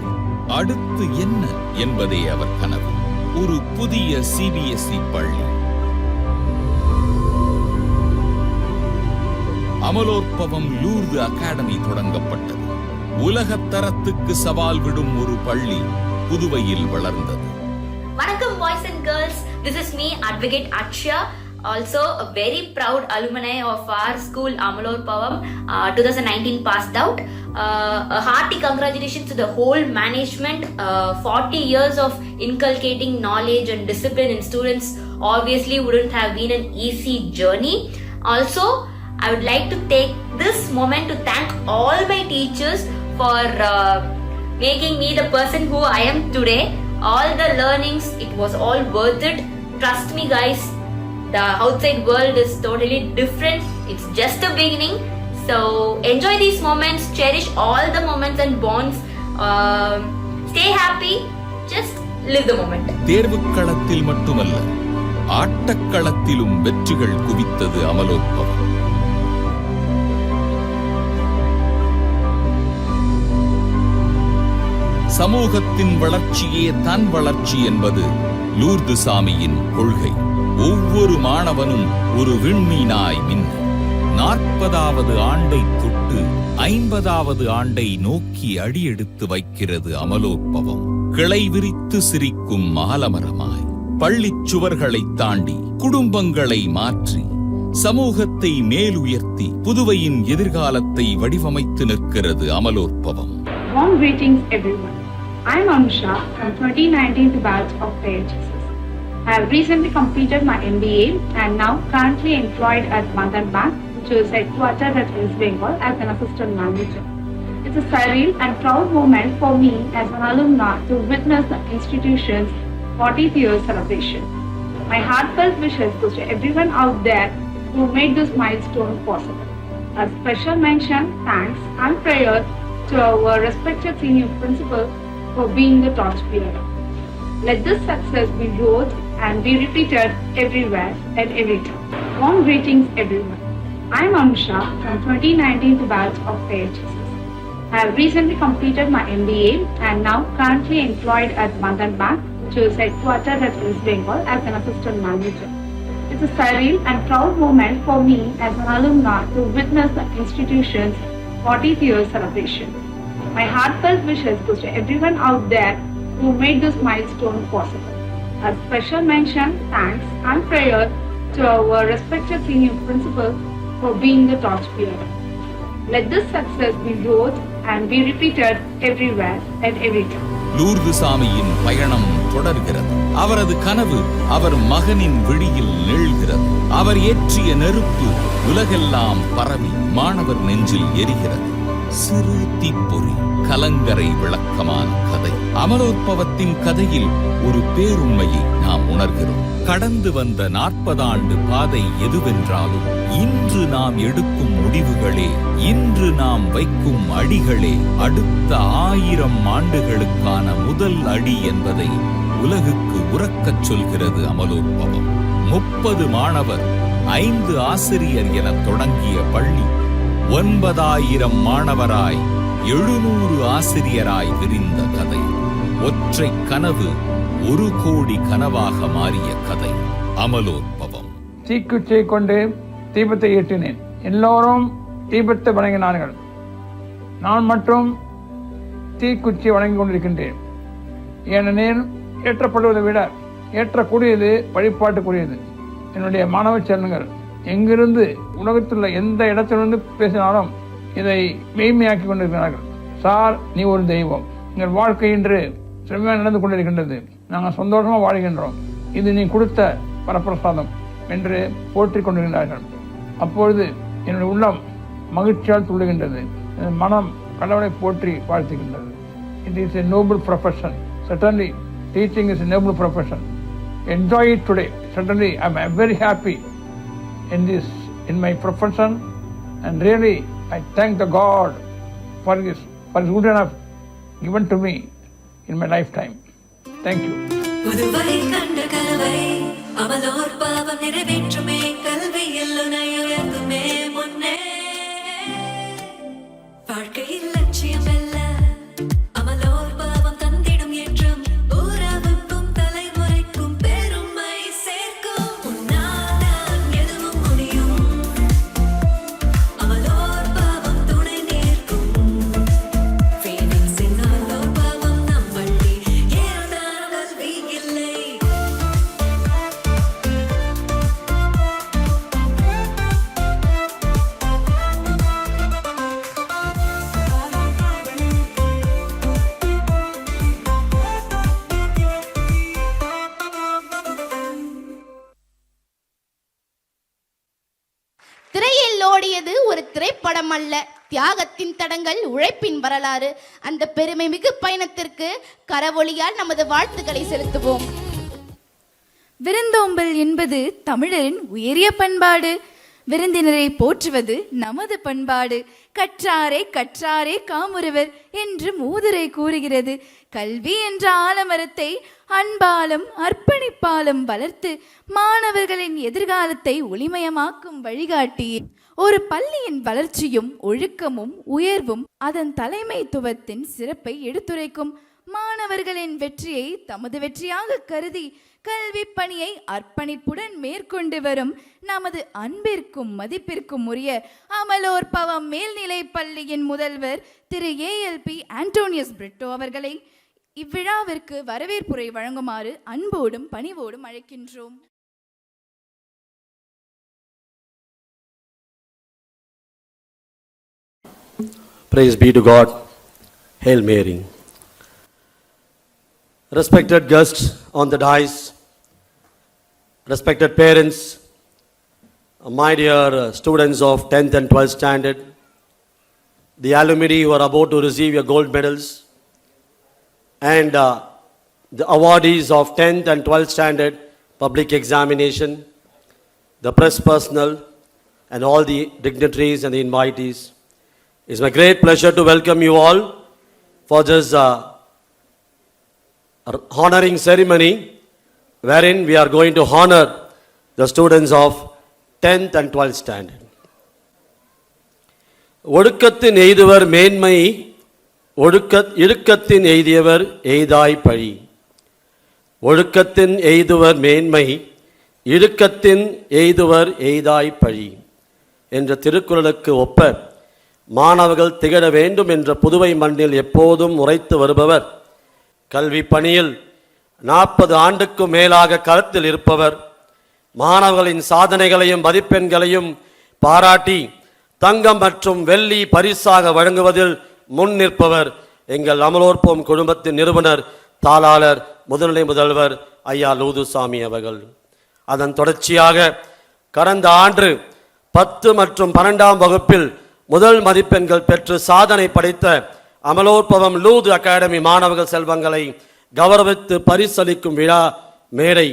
அடுத்து என்ன என்பதே அவர் கனவு. ஒரு புதிய CBSE பள்ளி. அமலோற்பவம் லூர்து அகாடமி தொடங்கப்பட்டது. உலகத்தரத்துக்கு சவால் விடும் ஒரு பள்ளி புதுவையில் வளர்ந்தது. வணக்கம் boys and girls, this is me Advocate Aksha, also a very proud alumni of our school Amalorpavam, 2019 passed out. A hearty congratulations to the whole management. 40 years of inculcating knowledge and discipline in students obviously wouldn't have been an easy journey. Also, I would like to take this moment to thank all my teachers for making me the person who I am today. All the learnings, it was all worth it. Trust me guys, the outside world is totally different. It's just the beginning. So enjoy these moments, cherish all the moments and bonds. Stay happy, just live the moment. தேர்வுக்களத்தில் மட்டுமல்ல, ஆட்டக்களத்திலும் வெற்றிகள் குவித்தது அமலோற்பவம். சமூகத்தின் வளர்ச்சியே தன் வளர்ச்சி என்பது லூர்துசாமியின் கொள்கை. ஒவ்வொரு மாணவனும் ஒரு விண்மீனாய் மின்ன 40வது ஆண்டை தொட்டு 50வது ஆண்டை நோக்கி அடியெடுத்து வைக்கிறது அமலோற்பவம். கிளை விரித்து சிரிக்கும் ஆலமரமாய் பள்ளிச் சுவர்களை தாண்டி குடும்பங்களை மாற்றி சமூகத்தை மேலுயர்த்தி புதுவையின் எதிர்காலத்தை வடிவமைத்து நிற்கிறது Amalorpavam. Warm greetings everyone. I am Anusha from 2019 batch of PHSS. I have recently completed my MBA and now currently employed at Bandhan Bank, which is headquartered at West Bengal as an assistant manager. It's a surreal and proud moment for me as an alumna to witness the institution's 40th year celebration. My heartfelt wishes goes to everyone out there who made this milestone possible. A special mention, thanks and prayers to our respected senior principal for being the torchbearer. Let this success be rolled and be repeated everywhere and every time. Warm greetings everyone. I am Anusha from 2019 batch of PHSS. I have recently completed my MBA and now currently employed at Bandhan Bank, which is headquartered at West Bengal as an assistant manager. It's a surreal and proud moment for me as an alumna to witness the institution's 40th year celebration. My heartfelt wishes goes to everyone out there who made this milestone possible. A special mention, thanks and prayer to our respected senior principal for being the torchbearer. Let this success be growth and be repeated everywhere and every time. Lourdu சாமியின் பயணம் தொடர்கிறது. அவரது கனவு அவர் மகனின் விழியில் நீள்கிறது. அவர் ஏற்றிய நெருப்பு உலகெல்லாம் பரவி மாணவர் நெஞ்சில் எரிகிறது. சிறு தீப்பொறி, கலங்கரை விளக்கமான கதை. அமலோற்பவத்தின் கதையில் ஒரு பேருண்மையை நாம் உணர்கிறோம். கடந்து வந்த 40 ஆண்டு பாதை எதுவென்றாலும் இன்று நாம் எடுக்கும் முடிவுகளே, இன்று நாம் வைக்கும் அடிகளே அடுத்த 1000 ஆண்டுகளுக்கான முதல் அடி என்பதை உலகுக்கு உரக்கச் சொல்கிறது அமலோற்பவம். 30 மாணவர் 5 ஆசிரியர் என தொடங்கிய பள்ளி 9000 மாணவராய் 700 ஆசிரியராய் விரிந்த கதை. ஒற்றை கனவு 1 கோடி கனவாக மாறிய கதை அமலோற்பவம். தீக்குச்சியை கொண்டு தீபத்தை ஏற்றினேன். எல்லோரும் தீபத்தை வணங்கினார்கள். நான் மட்டும் தீக்குச்சி வணங்கிக் கொண்டிருக்கின்றேன். ஏனெனில் ஏற்றப்படுவதை விட ஏற்றக்கூடியது வழிபாட்டுக்குரியது. என்னுடைய மாணவ செல்வங்கள் எங்கிருந்து உலகத்தில் எந்த இடத்திலிருந்து பேசினாலும் இதை மெய்மையாக்கி கொண்டிருக்கிறார்கள். சார், நீ ஒரு தெய்வம். எங்கள் வாழ்க்கை இன்று செம்மையாக நடந்து கொண்டிருக்கின்றது. நாங்கள் சந்தோஷமாக வாழ்கின்றோம். இது நீ கொடுத்த வரப்பிரசாதம் என்று போற்றிக் கொண்டிருக்கிறார்கள். அப்பொழுது என்னுடைய உள்ளம் மகிழ்ச்சியால் துள்ளுகின்றது. மனம் கடவுளை போற்றி வாழ்த்துகின்றது. It is a noble profession. Certainly, teaching is a noble profession. Enjoy it today. Certainly, I am very happy in my profession, and really I thank the God for his good enough given to me in my lifetime. Thank you. Puduvai கண்ட கனவை அமலோற்பவம் நிறைவேற்றுமே, கல்வியில் உன்னை உயர்த்துமே முன்னே. வாழ்க்கையில் லட்சியம் வெல்ல அமலோற்பவம் தந்திடும் ஏற்றம், உறவுக்கும் தலைமுறைக்கும் பெருமை சேர்க்கும். உன்னால் தான் எதுவும் முடியும், அமலோற்பவம் துணை நிற்கும். ஃபீனிக்ஸின் அமலோற்பவம் நம் வழி, ஏறுதாரம் கல்வி இல்லை. திரையில் ஓடியது ஒரு திரைப்படம் அல்ல, தியாகத்தின் தடங்கள், உழைப்பின் வரலாறு. அந்த பெருமை மிகு பயணத்திற்கு கரவொலியால் நமது வாழ்த்துக்களை செலுத்துவோம். விருந்தோம்பல் என்பது தமிழரின் உயரிய பண்பாடு. விருந்தினரை போற்றுவது நமது பண்பாடு. கற்றாரே கற்றாரே காமுறுவர் என்று மூதுரை கூறுகிறது. கல்வி என்ற ஆலமரத்தை அன்பாலும் அர்ப்பணிப்பாலும் வளர்த்து மாணவர்களின் எதிர்காலத்தை ஒளிமயமாக்கும் வழிகாட்டி. ஒரு பள்ளியின் வளர்ச்சியும் ஒழுக்கமும் உயர்வும் அதன் தலைமைத்துவத்தின் சிறப்பை எடுத்துரைக்கும். மாணவர்களின் வெற்றியை தமது வெற்றியாக கருதி கல்வி பணியை அர்ப்பணிப்புடன் மேற்கொண்டு வரும் நமது அன்பிற்கும் மதிப்பிற்கும் உரிய அமலோற்பவம் மேல்நிலை பள்ளியின் முதல்வர் திரு ALP ஆண்டோனியஸ் பிரிட்டோ அவர்களை இவ்விழாவிற்கு வரவேற்புரை வழங்குமாறு அன்போடும் பணிவோடும் அழைக்கின்றோம். Praise be to God. Hail Mary. Respected guests on the dais, respected parents, my dear students of 10th and 12th standard, the alumni who are about to receive your gold medals, and the awardees of 10th and 12th standard public examination, the press personnel, and all the dignitaries and the invitees. It's my great pleasure to welcome you all for this honoring ceremony wherein we are going to honor the students of 10th and 12th standard. ஒடுக்கத்தின் எய்துவர் மேன்மை, இடுக்கத்தின் எய்தியவர் எய்தாய் பழி. ஒழுக்கத்தின் எய்துவர் மேன்மை, இடுக்கத்தின் எய்துவர் எய்தாய் பழி என்ற திருக்குறளுக்கு ஒப்ப மாணவர்கள் திகழ வேண்டும் என்ற புதுவை மண்ணில் எப்போதும் உரைத்து வருபவர், கல்வி பணியில் 40 ஆண்டுக்கும் மேலாக களத்தில் இருப்பவர். மாணவர்களின் சாதனைகளையும் மதிப்பெண்களையும் பாராட்டி தங்கம் மற்றும் வெள்ளி பரிசாக வழங்குவதில் முன் நிற்பவர் எங்கள் அமலோற்போம் குடும்பத்தின் நிறுவனர், தாளாளர், முதுநிலை முதல்வர் ஐயா லூதுசாமி அவர்கள். அதன் தொடர்ச்சியாக கடந்த ஆண்டு 10 மற்றும் 12ஆம் வகுப்பில் முதல் மதிப்பெண்கள் பெற்று சாதனை படைத்த அமலோற்பவம் லூது அகாடமி மாணவர்கள் செல்வங்களை கௌரவித்து பரிசளிக்கும் விழா மேடை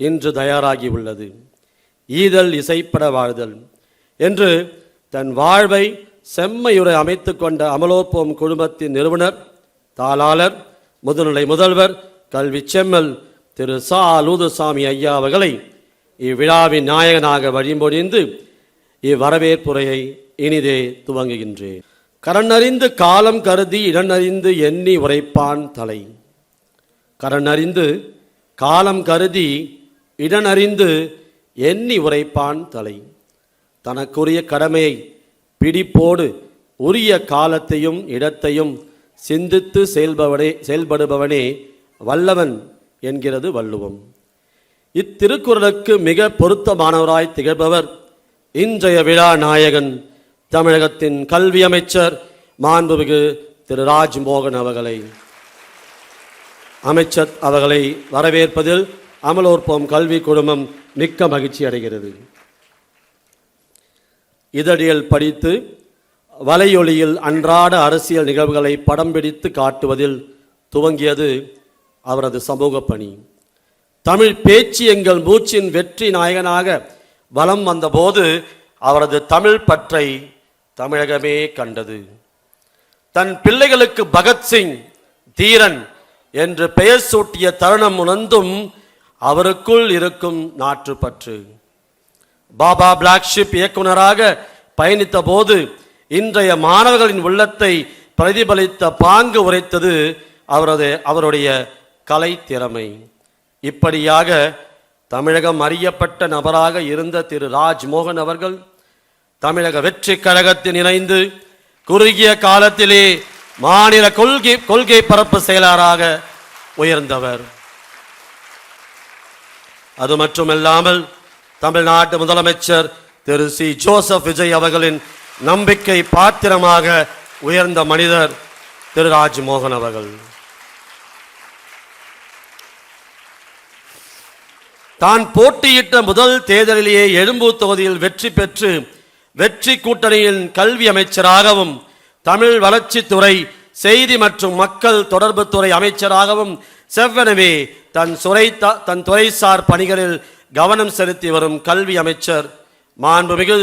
இன்று தயாராகி உள்ளது. ஈதல் இசைப்பட வாழ்தல் என்று தன் வாழ்வை செம்மையுறை அமைத்து கொண்ட அமலோற்பவம் குடும்பத்தின் நிறுவனர், தாளாளர், முதுநிலை முதல்வர், கல்வி செம்மல் திரு சா லூதுசாமி ஐயா அவர்களை இவ்விழாவின் நாயகனாக வழிமொழிந்து இவ்வரவேற்புரையை இனிதே துவங்குகின்றேன். கரணறிந்து காலம் கருதி இடனறிந்து எண்ணி உரைப்பான் தலை. கரணறிந்து காலம் கருதி இடனறிந்து எண்ணி உரைப்பான் தலை. தனக்குரிய கடமையை பிடிப்போடு உரிய காலத்தையும் இடத்தையும் சிந்தித்து செயல்படுபவனே வல்லவன் என்கிறது வள்ளுவம். இத்திருக்குறளுக்கு மிக பொருத்தமானவராய் திகழ்பவர் இன்றைய விழா நாயகன், தமிழகத்தின் கல்வி அமைச்சர் மாண்புமிகு திரு ராஜ்மோகன் அவர்களை. அமைச்சர் அவர்களை வரவேற்பதில் அமலோற்போம் கல்வி குழுமம் மிக்க மகிழ்ச்சி அடைகிறது. இதழியல் படித்து வலையொலியில் அன்றாட அரசியல் நிகழ்வுகளை படம் பிடித்து காட்டுவதில் துவங்கியது அவரது சமூக பணி. தமிழ் பேச்சு எங்கள் மூச்சின் வெற்றி நாயகனாக வலம் வந்தபோது அவரது தமிழ் பற்றை தமிழகமே கண்டது. தன் பிள்ளைகளுக்கு பகத்சிங், தீரன் என்று பெயர் சூட்டிய தருணம் உணர்ந்தும் அவருக்குள் இருக்கும் நாட்டுப்பற்று. பாபா பிளாக்ஷிப் இயக்குனராக பயணித்த போது இன்றைய மாணவர்களின் உள்ளத்தை பிரதிபலித்த பாங்கு உரைத்தது அவருடைய கலை திறமை. இப்படியாக தமிழகம் அறியப்பட்ட நபராக இருந்த திரு ராஜ்மோகன் அவர்கள் தமிழக வெற்றி கழகத்தில் இணைந்து குறுகிய காலத்திலே மாநில கொள்கை பரப்பு செயலாளராக உயர்ந்தவர். அது மட்டுமல்லாமல் தமிழ்நாட்டு முதலமைச்சர் திரு சி ஜோசப் விஜய் அவர்களின் நம்பிக்கை பாத்திரமாக உயர்ந்த மனிதர் திரு ராஜ்மோகன் அவர்கள். தான் போட்டியிட்ட முதல் தேர்தலிலேயே எழும்பூர் தொகுதியில் வெற்றி பெற்று வெற்றி கூட்டணியின் கல்வி அமைச்சராகவும் தமிழ் வளர்ச்சித்துறை, செய்தி மற்றும் மக்கள் தொடர்பு துறை அமைச்சராகவும் செவ்வனவே தன் துறைசார் பணிகளில் கவனம் செலுத்தி வரும் கல்வி அமைச்சர் மாண்புமிகு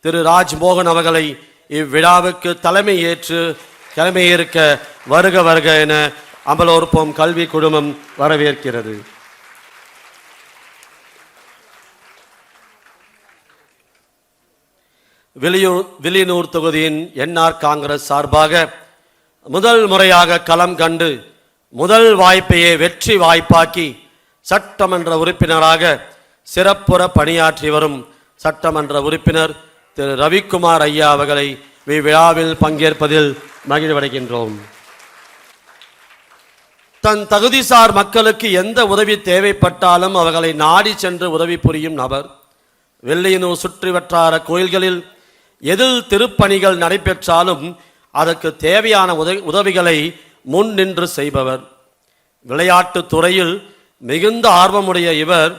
திரு ராஜ்மோகன் அவர்களை இவ்விழாவுக்கு தலைமையேற்க வருக வருக என அமலோற்போம் கல்வி குழுமம் வரவேற்கிறது. வில்லியனூர் தொகுதியின் என்ஆர் காங்கிரஸ் சார்பாக முதல் முறையாக களம் கண்டு முதல் வாய்ப்பையே வெற்றி வாய்ப்பாக்கி சட்டமன்ற உறுப்பினராக சிறப்புற பணியாற்றி வரும் சட்டமன்ற உறுப்பினர் திரு ரவிக்குமார் ஐயா அவர்களை இவ்விழாவில் பங்கேற்பதில் மகிழ்வடைகின்றோம். தன் தகுதிசார் மக்களுக்கு எந்த உதவி தேவைப்பட்டாலும் அவர்களை நாடி சென்று உதவி புரியும் நபர். வில்லியனூர் சுற்றி வட்டார கோயில்களில் எதில் திருப்பணிகள் நடைபெற்றாலும் அதற்கு தேவையான உதவிகளை முன் நின்று செய்பவர். விளையாட்டு துறையில் மிகுந்த ஆர்வமுடைய இவர்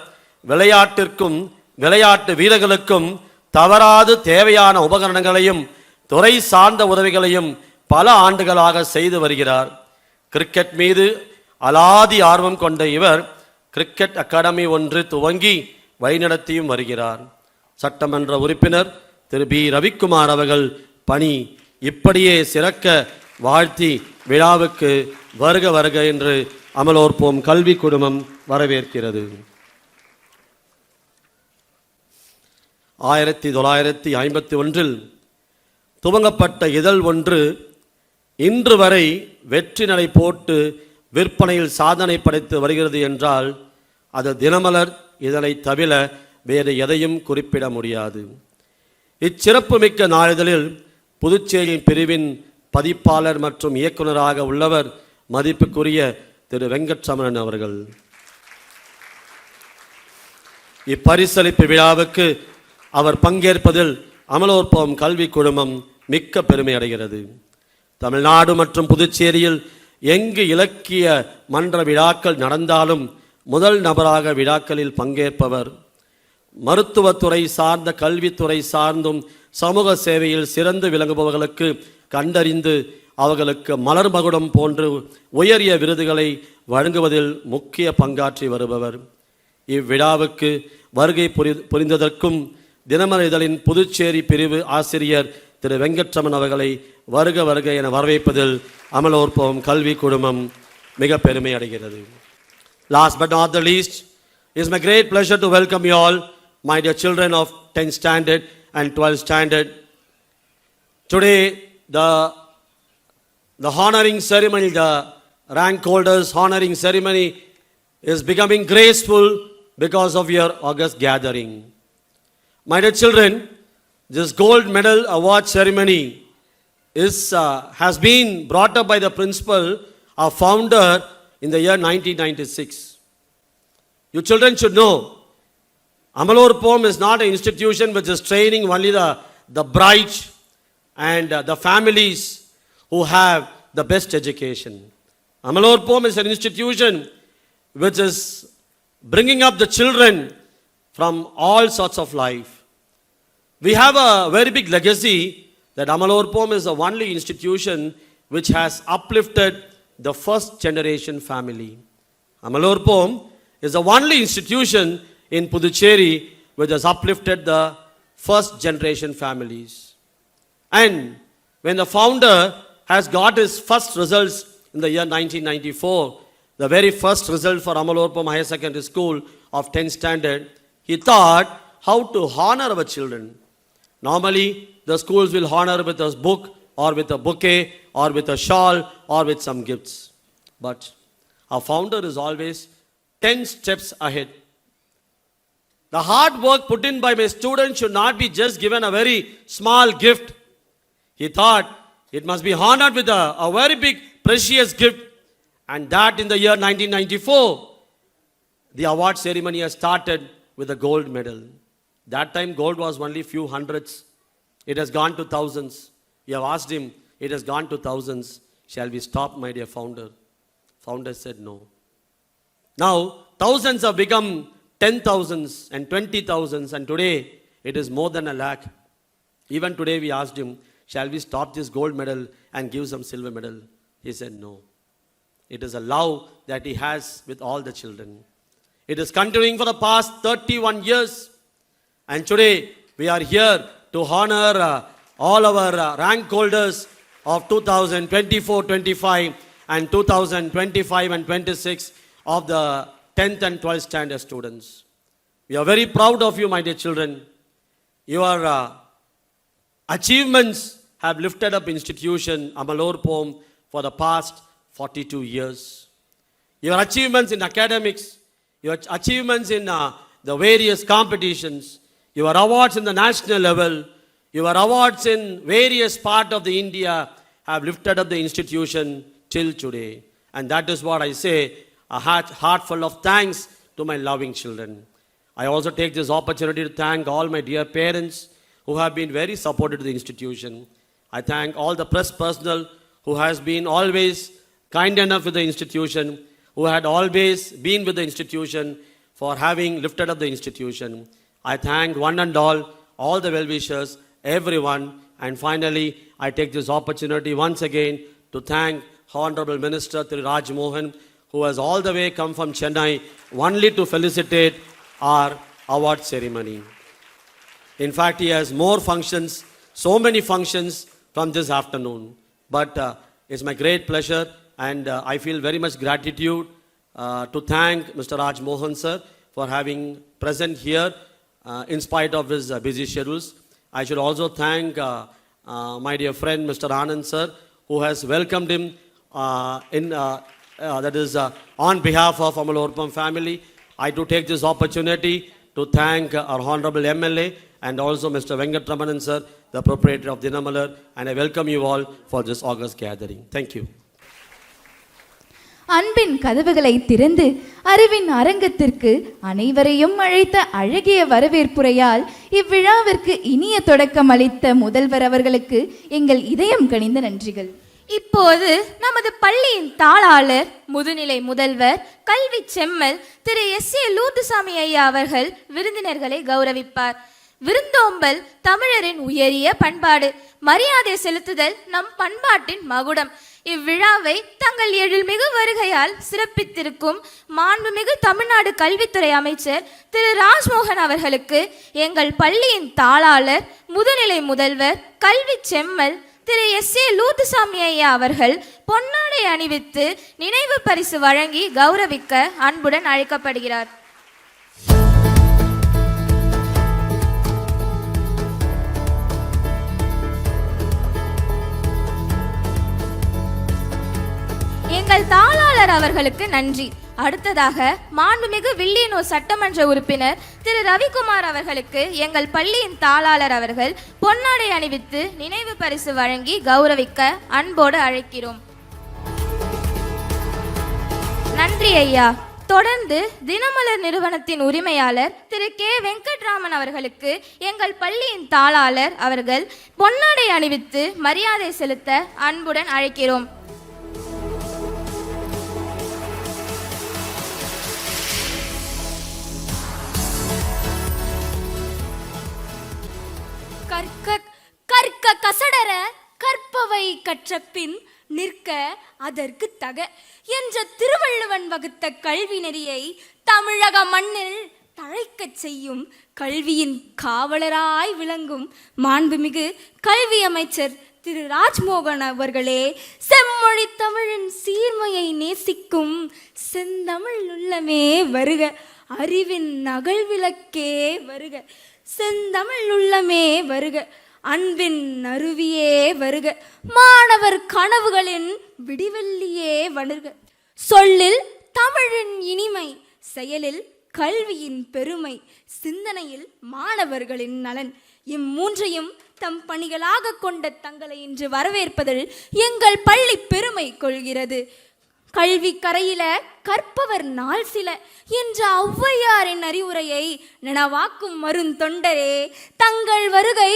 விளையாட்டிற்கும் விளையாட்டு வீரர்களுக்கும் தவறாது தேவையான உபகரணங்களையும் துறை சார்ந்த உதவிகளையும் பல ஆண்டுகளாக செய்து வருகிறார். கிரிக்கெட் மீது அலாதி ஆர்வம் கொண்ட இவர் கிரிக்கெட் அகாடமி ஒன்று துவங்கி வழிநடத்தியும் வருகிறார். சட்டமன்ற உறுப்பினர் திரு பி ரவிக்குமார் அவர்கள் பணி இப்படியே சிறக்க வாழ்த்தி விழாவுக்கு வருக வருக என்று அமலோற்போம் கல்வி குழுமம் வரவேற்கிறது. 1951 துவங்கப்பட்ட இதழ் ஒன்று இன்று வரை வெற்றி நடை போட்டு விற்பனையில் சாதனை படைத்து வருகிறது என்றால் அது தினமலர் இதனை தவிர வேறு எதையும் குறிப்பிட முடியாது. இச்சிறப்புமிக்க நாளிதழில் புதுச்சேரி பிரிவின் பதிப்பாளர் மற்றும் இயக்குநராக உள்ளவர் மதிப்புக்குரிய திரு வெங்கட்ரமணன் அவர்கள். இப்பரிசளிப்பு விழாவுக்கு அவர் பங்கேற்பதில் அமலோற்பவம் கல்வி குழுமம் மிக்க பெருமை அடைகிறது. தமிழ்நாடு மற்றும் புதுச்சேரியில் எங்கு இலக்கிய மன்ற விழாக்கள் நடந்தாலும் முதல் நபராக விழாக்களில் பங்கேற்பவர். மருத்துவத்துறை சார்ந்த, கல்வித்துறை சார்ந்தும் சமூக சேவையில் சிறந்து விளங்குபவர்களுக்கு கண்டறிந்து அவர்களுக்கு மலர் மகுடம் போன்று உயரிய விருதுகளை வழங்குவதில் முக்கிய பங்காற்றி வருபவர். இவ்விழாவுக்கு வருகை புரிந்ததற்கும் தினமலர் இதழின் புதுச்சேரி பிரிவு ஆசிரியர் திரு வெங்கட்ரமன் அவர்களை வருக வருக என வரவேற்பதில் அமலோற்பவம் கல்வி குழுமம் மிக பெருமை அடைகிறது. Last but not the least, it is my great pleasure to welcome you all, my dear children of 10th standard and 12th standard. Today, the honoring ceremony, the rank holders honoring ceremony is becoming graceful because of your august gathering. My dear children, this gold medal award ceremony has been brought up by the principal, our founder, in the year 1996. You children should know, Amalorpom is not an institution which is training only the bright and the families who have the best education. Amalorpom is an institution which is bringing up the children from all sorts of life. We have a very big legacy that Amalorpom is the only institution which has uplifted the first generation family. Amalorpom is the only institution in Puducherry which has uplifted the first generation families. And when the founder has got his first results in the year 1994, the very first result for Amalorpom Higher Secondary School of 10th standard, he thought how to honor our children. Normally, the schools will honor with a book or with a bouquet or with a shawl or with some gifts. But our founder is always 10 steps ahead. The hard work put in by my students should not be just given a very small gift. He thought it must be honored with a very big, precious gift. And that in the year 1994, the award ceremony has started with a gold medal. That time gold was only few hundreds. It has gone to thousands. You have asked him, it has gone to thousands. Shall we stop, my dear founder? Founder said no. Now, thousands have become 10,000s and 20,000s, and today it is more than 100,000. Even today we asked him, shall we stop this gold medal and give some silver medal? He said no. It is a love that he has with all the children. It is continuing for the past 31 years. And today we are here to honor all our rank holders of 2024-25 and 2025 and 26 of the 10th and 12th standard students. We are very proud of you, my dear children. Your achievements have lifted up institution Amalorpom for the past 42 years. Your achievements in academics, your achievements in the various competitions, your awards in the national level, your awards in various parts of the India have lifted up the institution till today. And that is what I say, a heart full of thanks to my loving children. I also take this opportunity to thank all my dear parents who have been very supportive to the institution. I thank all the press personnel who has been always kind enough with the institution, who had always been with the institution for having lifted up the institution. I thank one and all the well-wishers, everyone. And finally, I take this opportunity once again to thank Honorable Minister Thiru Raj Mohan, who has all the way come from Chennai only to felicitate our award ceremony. In fact, he has more functions, so many functions from this afternoon. But it's my great pleasure and I feel very much gratitude to thank Mr. Raj Mohan sir for having present here in spite of his busy schedules. I should also thank my dear friend Mr. Anand sir, who has welcomed him on behalf of Amalorpam family. I do take this opportunity to thank our Honorable MLA and also Mr. Venkatramanan sir, the proprietor of Dinamalar, and I welcome you all for this August gathering. Thank you. அன்பின் கதவுகளை திறந்து அறிவின் அரங்கத்திற்கு அனைவரையும் அழைத்த அழகிய வரவேற்புரையால் இவ்விழாவிற்கு இனிய தொடக்கம் அளித்த முதல்வர் அவர்களுக்கு எங்கள் இதயம் கனிந்த நன்றிகள். இப்போது நமது பள்ளியின் தாளாளர், முதுநிலை முதல்வர், கல்வி செம்மல் திரு S.A. லூர்துசாமி ஐயா அவர்கள் விருந்தினர்களை கௌரவிப்பார். விருந்தோம்பல் தமிழரின் உயரிய பண்பாடு. மரியாதை செலுத்துதல் நம் பண்பாட்டின் மகுடம். இவ்விழாவை தங்கள் எழில்மிகு வருகையால் சிறப்பித்திருக்கும் மாண்புமிகு தமிழ்நாடு கல்வித்துறை அமைச்சர் திரு ராஜ்மோகன் அவர்களுக்கு எங்கள் பள்ளியின் தாளாளர், முதுநிலை முதல்வர், கல்வி செம்மல் திரு S.A. லூர்துசாமி ஐயா அவர்கள் பொன்னாடை அணிவித்து நினைவு பரிசு வழங்கி கௌரவிக்க அன்புடன் அழைக்கப்படுகிறார். எங்கள் தாளாளர் அவர்களுக்கு நன்றி. அடுத்ததாக மாண்புமிகு வில்லியனூர் சட்டமன்ற உறுப்பினர் திரு ரவிக்குமார் அவர்களுக்கு எங்கள் பள்ளியின் தாளாளர் அவர்கள் பொன்னாடை அணிவித்து நினைவு பரிசு வழங்கி கௌரவிக்க அன்போடு அழைக்கிறோம். நன்றி ஐயா. தொடர்ந்து தினமலர் நிறுவனத்தின் உரிமையாளர் திரு K. வெங்கட்ராமன் அவர்களுக்கு எங்கள் பள்ளியின் தாளாளர் அவர்கள் பொன்னாடை அணிவித்து மரியாதை செலுத்த அன்புடன் அழைக்கிறோம். கற்க கசடர கற்பவை கற்ற பின் நிற்க அதற்கு தக என்ற திருவள்ளுவன் வகுத்த கல்வி நெறியை தமிழக மண்ணில் தழைக்கச் செய்யும் கல்வியின் காவலராய் விளங்கும் மாண்புமிகு கல்வி அமைச்சர் திரு ராஜ்மோகன் அவர்களே, செம்மொழி தமிழின் சீர்மையை நேசிக்கும் செந்தமிழ் உள்ளமே வருக, அறிவின் நகல் விளக்கே வருக, செந்தமிழ் உள்ளமே வருக, அன்பின் அருவியே வருக, மாணவர் கனவுகளின் விடிவெள்ளியே வருக. சொல்லில் தமிழின் இனிமை, செயலில் கல்வியின் பெருமை, சிந்தனையில் மாணவர்களின் நலன், இம்மூன்றையும் தம் பணிகளாக கொண்ட தங்களை இன்று வரவேற்பதில் எங்கள் பள்ளி பெருமை கொள்கிறது. கல்வி கரையில கற்பவர் நாள் சில என்ற ஔவையாரின் அறிவுரையை நனவாக்கும் மருந்தொண்டரே, தங்கள் வருகை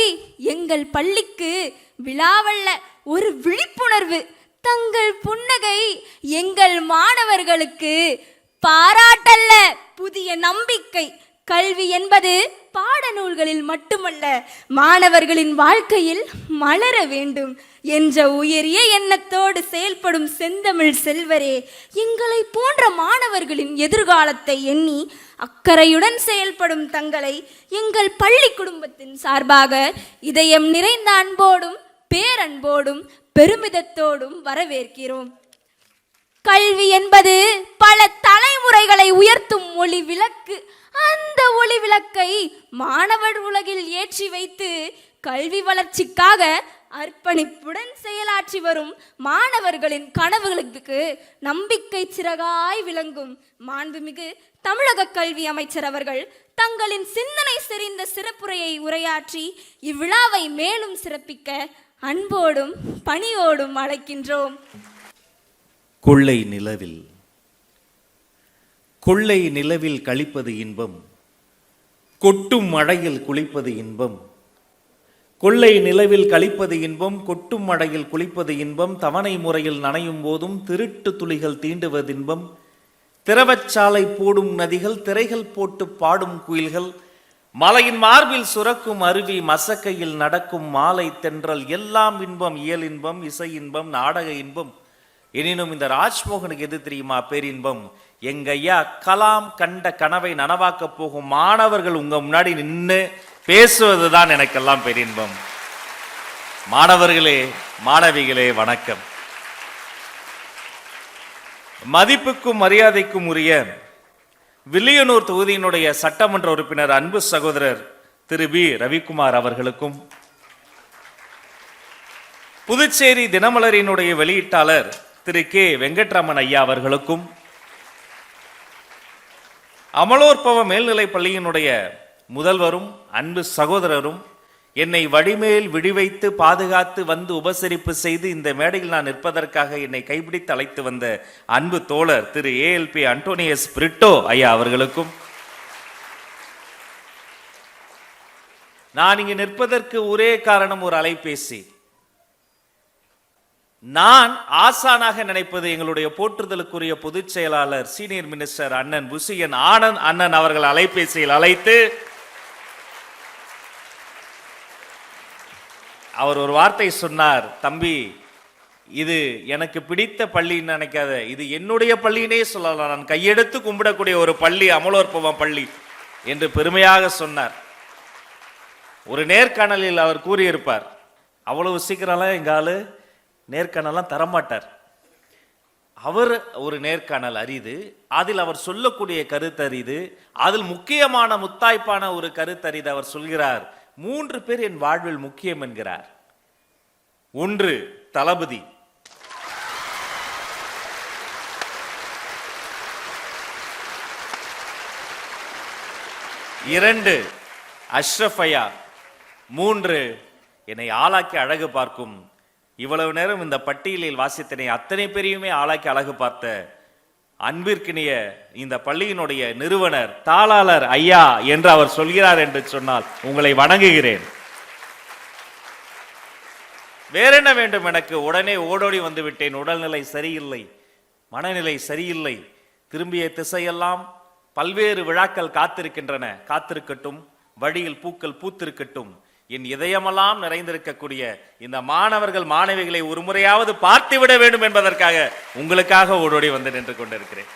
எங்கள் பள்ளிக்கு விழாவல்ல, ஒரு விழிப்புணர்வு. தங்கள் புன்னகை எங்கள் மாணவர்களுக்கு பாராட்டல்ல, புதிய நம்பிக்கை. கல்வி என்பது பாடநூல்களில் மட்டுமல்ல, மாணவர்களின் வாழ்க்கையில் மலர வேண்டும் என்ற உயரிய எண்ணத்தோடு செயல்படும் செந்தமிழ் செல்வரே, எங்களை போன்ற மாணவர்களின் எதிர்காலத்தை எண்ணி அக்கறையுடன் செயல்படும் தங்களை எங்கள் பள்ளி குடும்பத்தின் சார்பாக இதயம் நிறைந்த அன்போடும் பேரன்போடும் பெருமிதத்தோடும் வரவேற்கிறோம். கல்வி என்பது பல தலைமுறைகளை உயர்த்தும் ஒளி விளக்கு. அந்த ஒளி விளக்கை மாணவர் உலகில் ஏற்றி வைத்து கல்வி வளர்ச்சிக்காக அர்ப்பணிப்புடன் செயலாற்றி வரும் மாணவர்களின் கனவுகளுக்கு நம்பிக்கை சிறகாய் விளங்கும் மாண்புமிகு தமிழக கல்வி அமைச்சர் அவர்கள் தங்களின் சிந்தனை செறிந்த சிறப்புரையை உரையாற்றி இவ்விழாவை மேலும் சிறப்பிக்க அன்போடும் பணியோடும் அழைக்கின்றோம். கொள்ளை நிலவில் கொள்ளை நிலவில் கழிப்பது இன்பம், கொட்டும் மழையில் குளிப்பது இன்பம். கொள்ளை நிலவில் கழிப்பது இன்பம், கொட்டும் மழையில் குளிப்பது இன்பம். தவணை முறையில் நனையும் போதும் திருட்டு துளிகள் தீண்டுவது இன்பம். திரவச்சாலை போடும் நதிகள், திரைகள் போட்டு பாடும் குயில்கள், மலையின் மார்பில் சுரக்கும் அருவி, மசக்கையில் நடக்கும் மாலை தென்றல், எல்லாம் இன்பம். இயல் இன்பம், இசை இன்பம், நாடக இன்பம். எனினும் இந்த ராஜ்மோகனுக்கு எது தெரியுமா பேரின்பம்? எங்க ஐயா கலாம் கண்ட கனவை நனவாக்க போகும் மாணவர்கள் உங்க முன்னாடி நின்று பேசுவதுதான் எனக்கெல்லாம் பேரின்பம். மாணவர்களே, மாணவிகளே, வணக்கம். மதிப்புக்கும் மரியாதைக்கும் உரிய வில்லியனூர் தொகுதியினுடைய சட்டமன்ற உறுப்பினர் அன்பு சகோதரர் திரு B. ரவிக்குமார் அவர்களுக்கும், புதுச்சேரி தினமலரினுடைய வெளியீட்டாளர் திரு K. வெங்கட்ராமன் ஐயா அவர்களுக்கும், அமலோற்பவ மேல்நிலைப் பள்ளியினுடைய முதல்வரும் அன்பு சகோதரரும் என்னை வடிமேல் விழிவைத்து பாதுகாத்து வந்து உபசரிப்பு செய்து இந்த மேடையில் நான் நிற்பதற்காக என்னை கைப்பிடித்து அழைத்து வந்த அன்பு தோழர் திரு ஏஎல்பி அண்டோனியஸ் பிரிட்டோ ஐயா அவர்களுக்கும், நான் இங்கு நிற்பதற்கு ஒரே காரணம் ஒரு அலைபேசி. நான் ஆசானாக நினைப்பது எங்களுடைய போற்றுதலுக்குரிய பொதுச் செயலாளர் சீனியர் மினிஸ்டர் அண்ணன் புசியன் ஆனந்த் அண்ணன் அவர்கள் அலைபேசியில் அழைத்து அவர் ஒரு வார்த்தை சொன்னார், தம்பி இது எனக்கு பிடித்த பள்ளின்னு நினைக்காத, இது என்னுடைய பள்ளினே சொல்லலாம், நான் கையெடுத்து கும்பிடக்கூடிய ஒரு பள்ளி அமலோற்பவம் பள்ளி என்று பெருமையாக சொன்னார். ஒரு நேர்காணலில் அவர் கூறியிருப்பார், அவ்வளவு சீக்கிரம்லாம் எங்க ஆளு நேர்காணலாம் தரமாட்டார். அவர் ஒரு நேர்காணல் அரிது, அதில் அவர் சொல்லக்கூடிய கருத்தரிது, அதில் முக்கியமான முத்தாய்ப்பான ஒரு கருத்தரிது. அவர் சொல்கிறார், 3 பேர் என் வாழ்வில் முக்கியம் என்கிறார். 1 தளபதி, 2 அஷ்ரஃப் ஐயா, 3 என்னை ஆளாக்கி அழகு பார்க்கும், இவ்வளவு நேரம் இந்த பட்டியலில் வாசித்தனை அத்தனை பேரையுமே ஆளாக்கி அழகு பார்த்த அன்பிற்கினிய இந்த பள்ளியினுடைய நிறுவனர் தாளாளர் ஐயா என்று அவர் சொல்கிறார் என்று சொன்னால் உங்களை வணங்குகிறேன். வேற என்ன வேண்டும் எனக்கு? உடனே ஓடோடி வந்து விட்டேன். உடல்நிலை சரியில்லை, மனநிலை சரியில்லை, திரும்பிய திசையெல்லாம் பல்வேறு விழாக்கள் காத்திருக்கின்றன. காத்திருக்கட்டும், வழியில் பூக்கள் பூத்திருக்கட்டும். என் இதயமெல்லாம் நிறைந்திருக்கக்கூடிய இந்த மாணவர்கள் மாணவிகளை ஒரு முறையாவது பார்த்துவிட வேண்டும் என்பதற்காக உங்களுக்காக ஓடோடி வந்து நின்று கொண்டிருக்கிறேன்.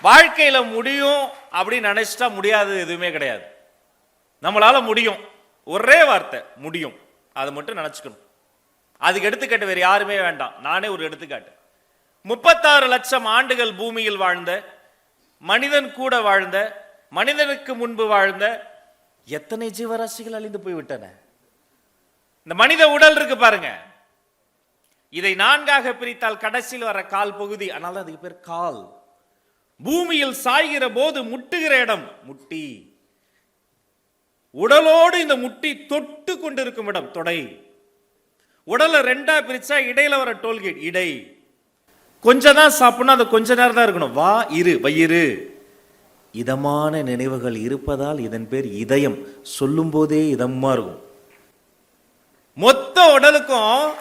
வாழ்க்கையில முடியும் அப்படின்னு நினைச்சிட்டா முடியாது எதுவுமே கிடையாது. நம்மளால முடியும், ஒரே வார்த்தை முடியும், அதை மட்டும் நினைச்சுக்கணும். அதுக்கு எடுத்துக்காட்டு வேற யாருமே வேண்டாம், நானே ஒரு எடுத்துக்காட்டு. 36 லட்சம் ஆண்டுகள் பூமியில் வாழ்ந்த மனிதன் கூட வாழ்ந்த, மனிதனுக்கு முன்பு வாழ்ந்த எத்தனை ஜீவராசிகள் அழிந்து போய்விட்டன. இந்த மனித உடல் இருக்கு பாருங்க, இதை 4ஆக பிரித்தால் கடைசியில் வர கால் பகுதி, அதனால அதுக்கு பேர் கால். பூமியில் சாய்கிற போது முட்டுகிற இடம் முட்டி, உடலோடு இந்த முட்டி தொட்டு கொண்டிருக்கும் இடம் தொடை. உடலை 2ஆ பிரிச்சா இடையில வர டோல்கேட் இடை. கொஞ்சம் தான் சாப்பிடணும், அது கொஞ்ச நேரம் தான் இருக்கணும். வா இரு வயிறு. இதமான நினைவுகள் இருப்பதால் இதன் பேர் இதயம். சொல்லும் போதே இதமா இருக்கும். மொத்த உடலுக்கும்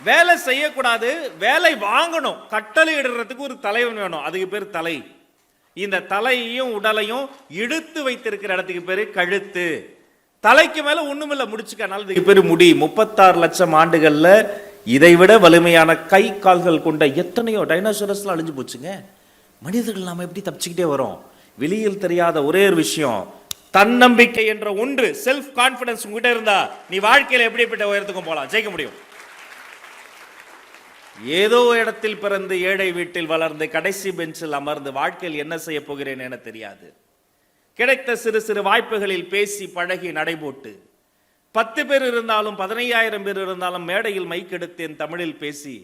வேலை செய்யக்கூடாது, வேலை வாங்கணும். கட்டளை இடுறதுக்கு ஒரு தலைவன் வேணும், அதுக்கு பேர் தலை. இந்த தலையையும் உடலையும் இழுத்து வைத்திருக்கிற இடத்துக்கு பேரு கழுத்து. தலைக்கு மேல ஒண்ணுமில்ல, முடிச்சுக்கனால இதுக்கு பேரு முடி. 36 லட்சம் ஆண்டுகள்ல இதைவிட வலிமையான கை கால்கள் கொண்ட எத்தனையோ டைனோசரஸ்லாம் அழிஞ்சு போச்சுங்க. மனிதர்கள் நாம எப்படி தப்பிச்சுக்கிட்டே வரோம்? வெளியில் தெரியாத ஒரே ஒரு விஷயம், தன்னம்பிக்கை என்ற ஒன்று, செல்ஃப் கான்பிடன்ஸ் உங்ககிட்ட இருந்தா நீ வாழ்க்கையில எப்படிப்பட்ட உயரத்துக்கும் போலாம், ஜெயிக்க முடியும். ஏதோ இடத்தில் பிறந்து ஏழை வீட்டில் வளர்ந்து கடைசி பெஞ்சில் அமர்ந்து வாழ்க்கையில் என்ன செய்ய போகிறேன் என தெரியாது. கிடைத்த சிறு சிறு வாய்ப்புகளில் பேசி பழகி நடைபோட்டு 10 பேர் இருந்தாலும் 15,000 பேர் இருந்தாலும் மேடையில் மைக்கெடுத்தேன் தமிழில் பேசி,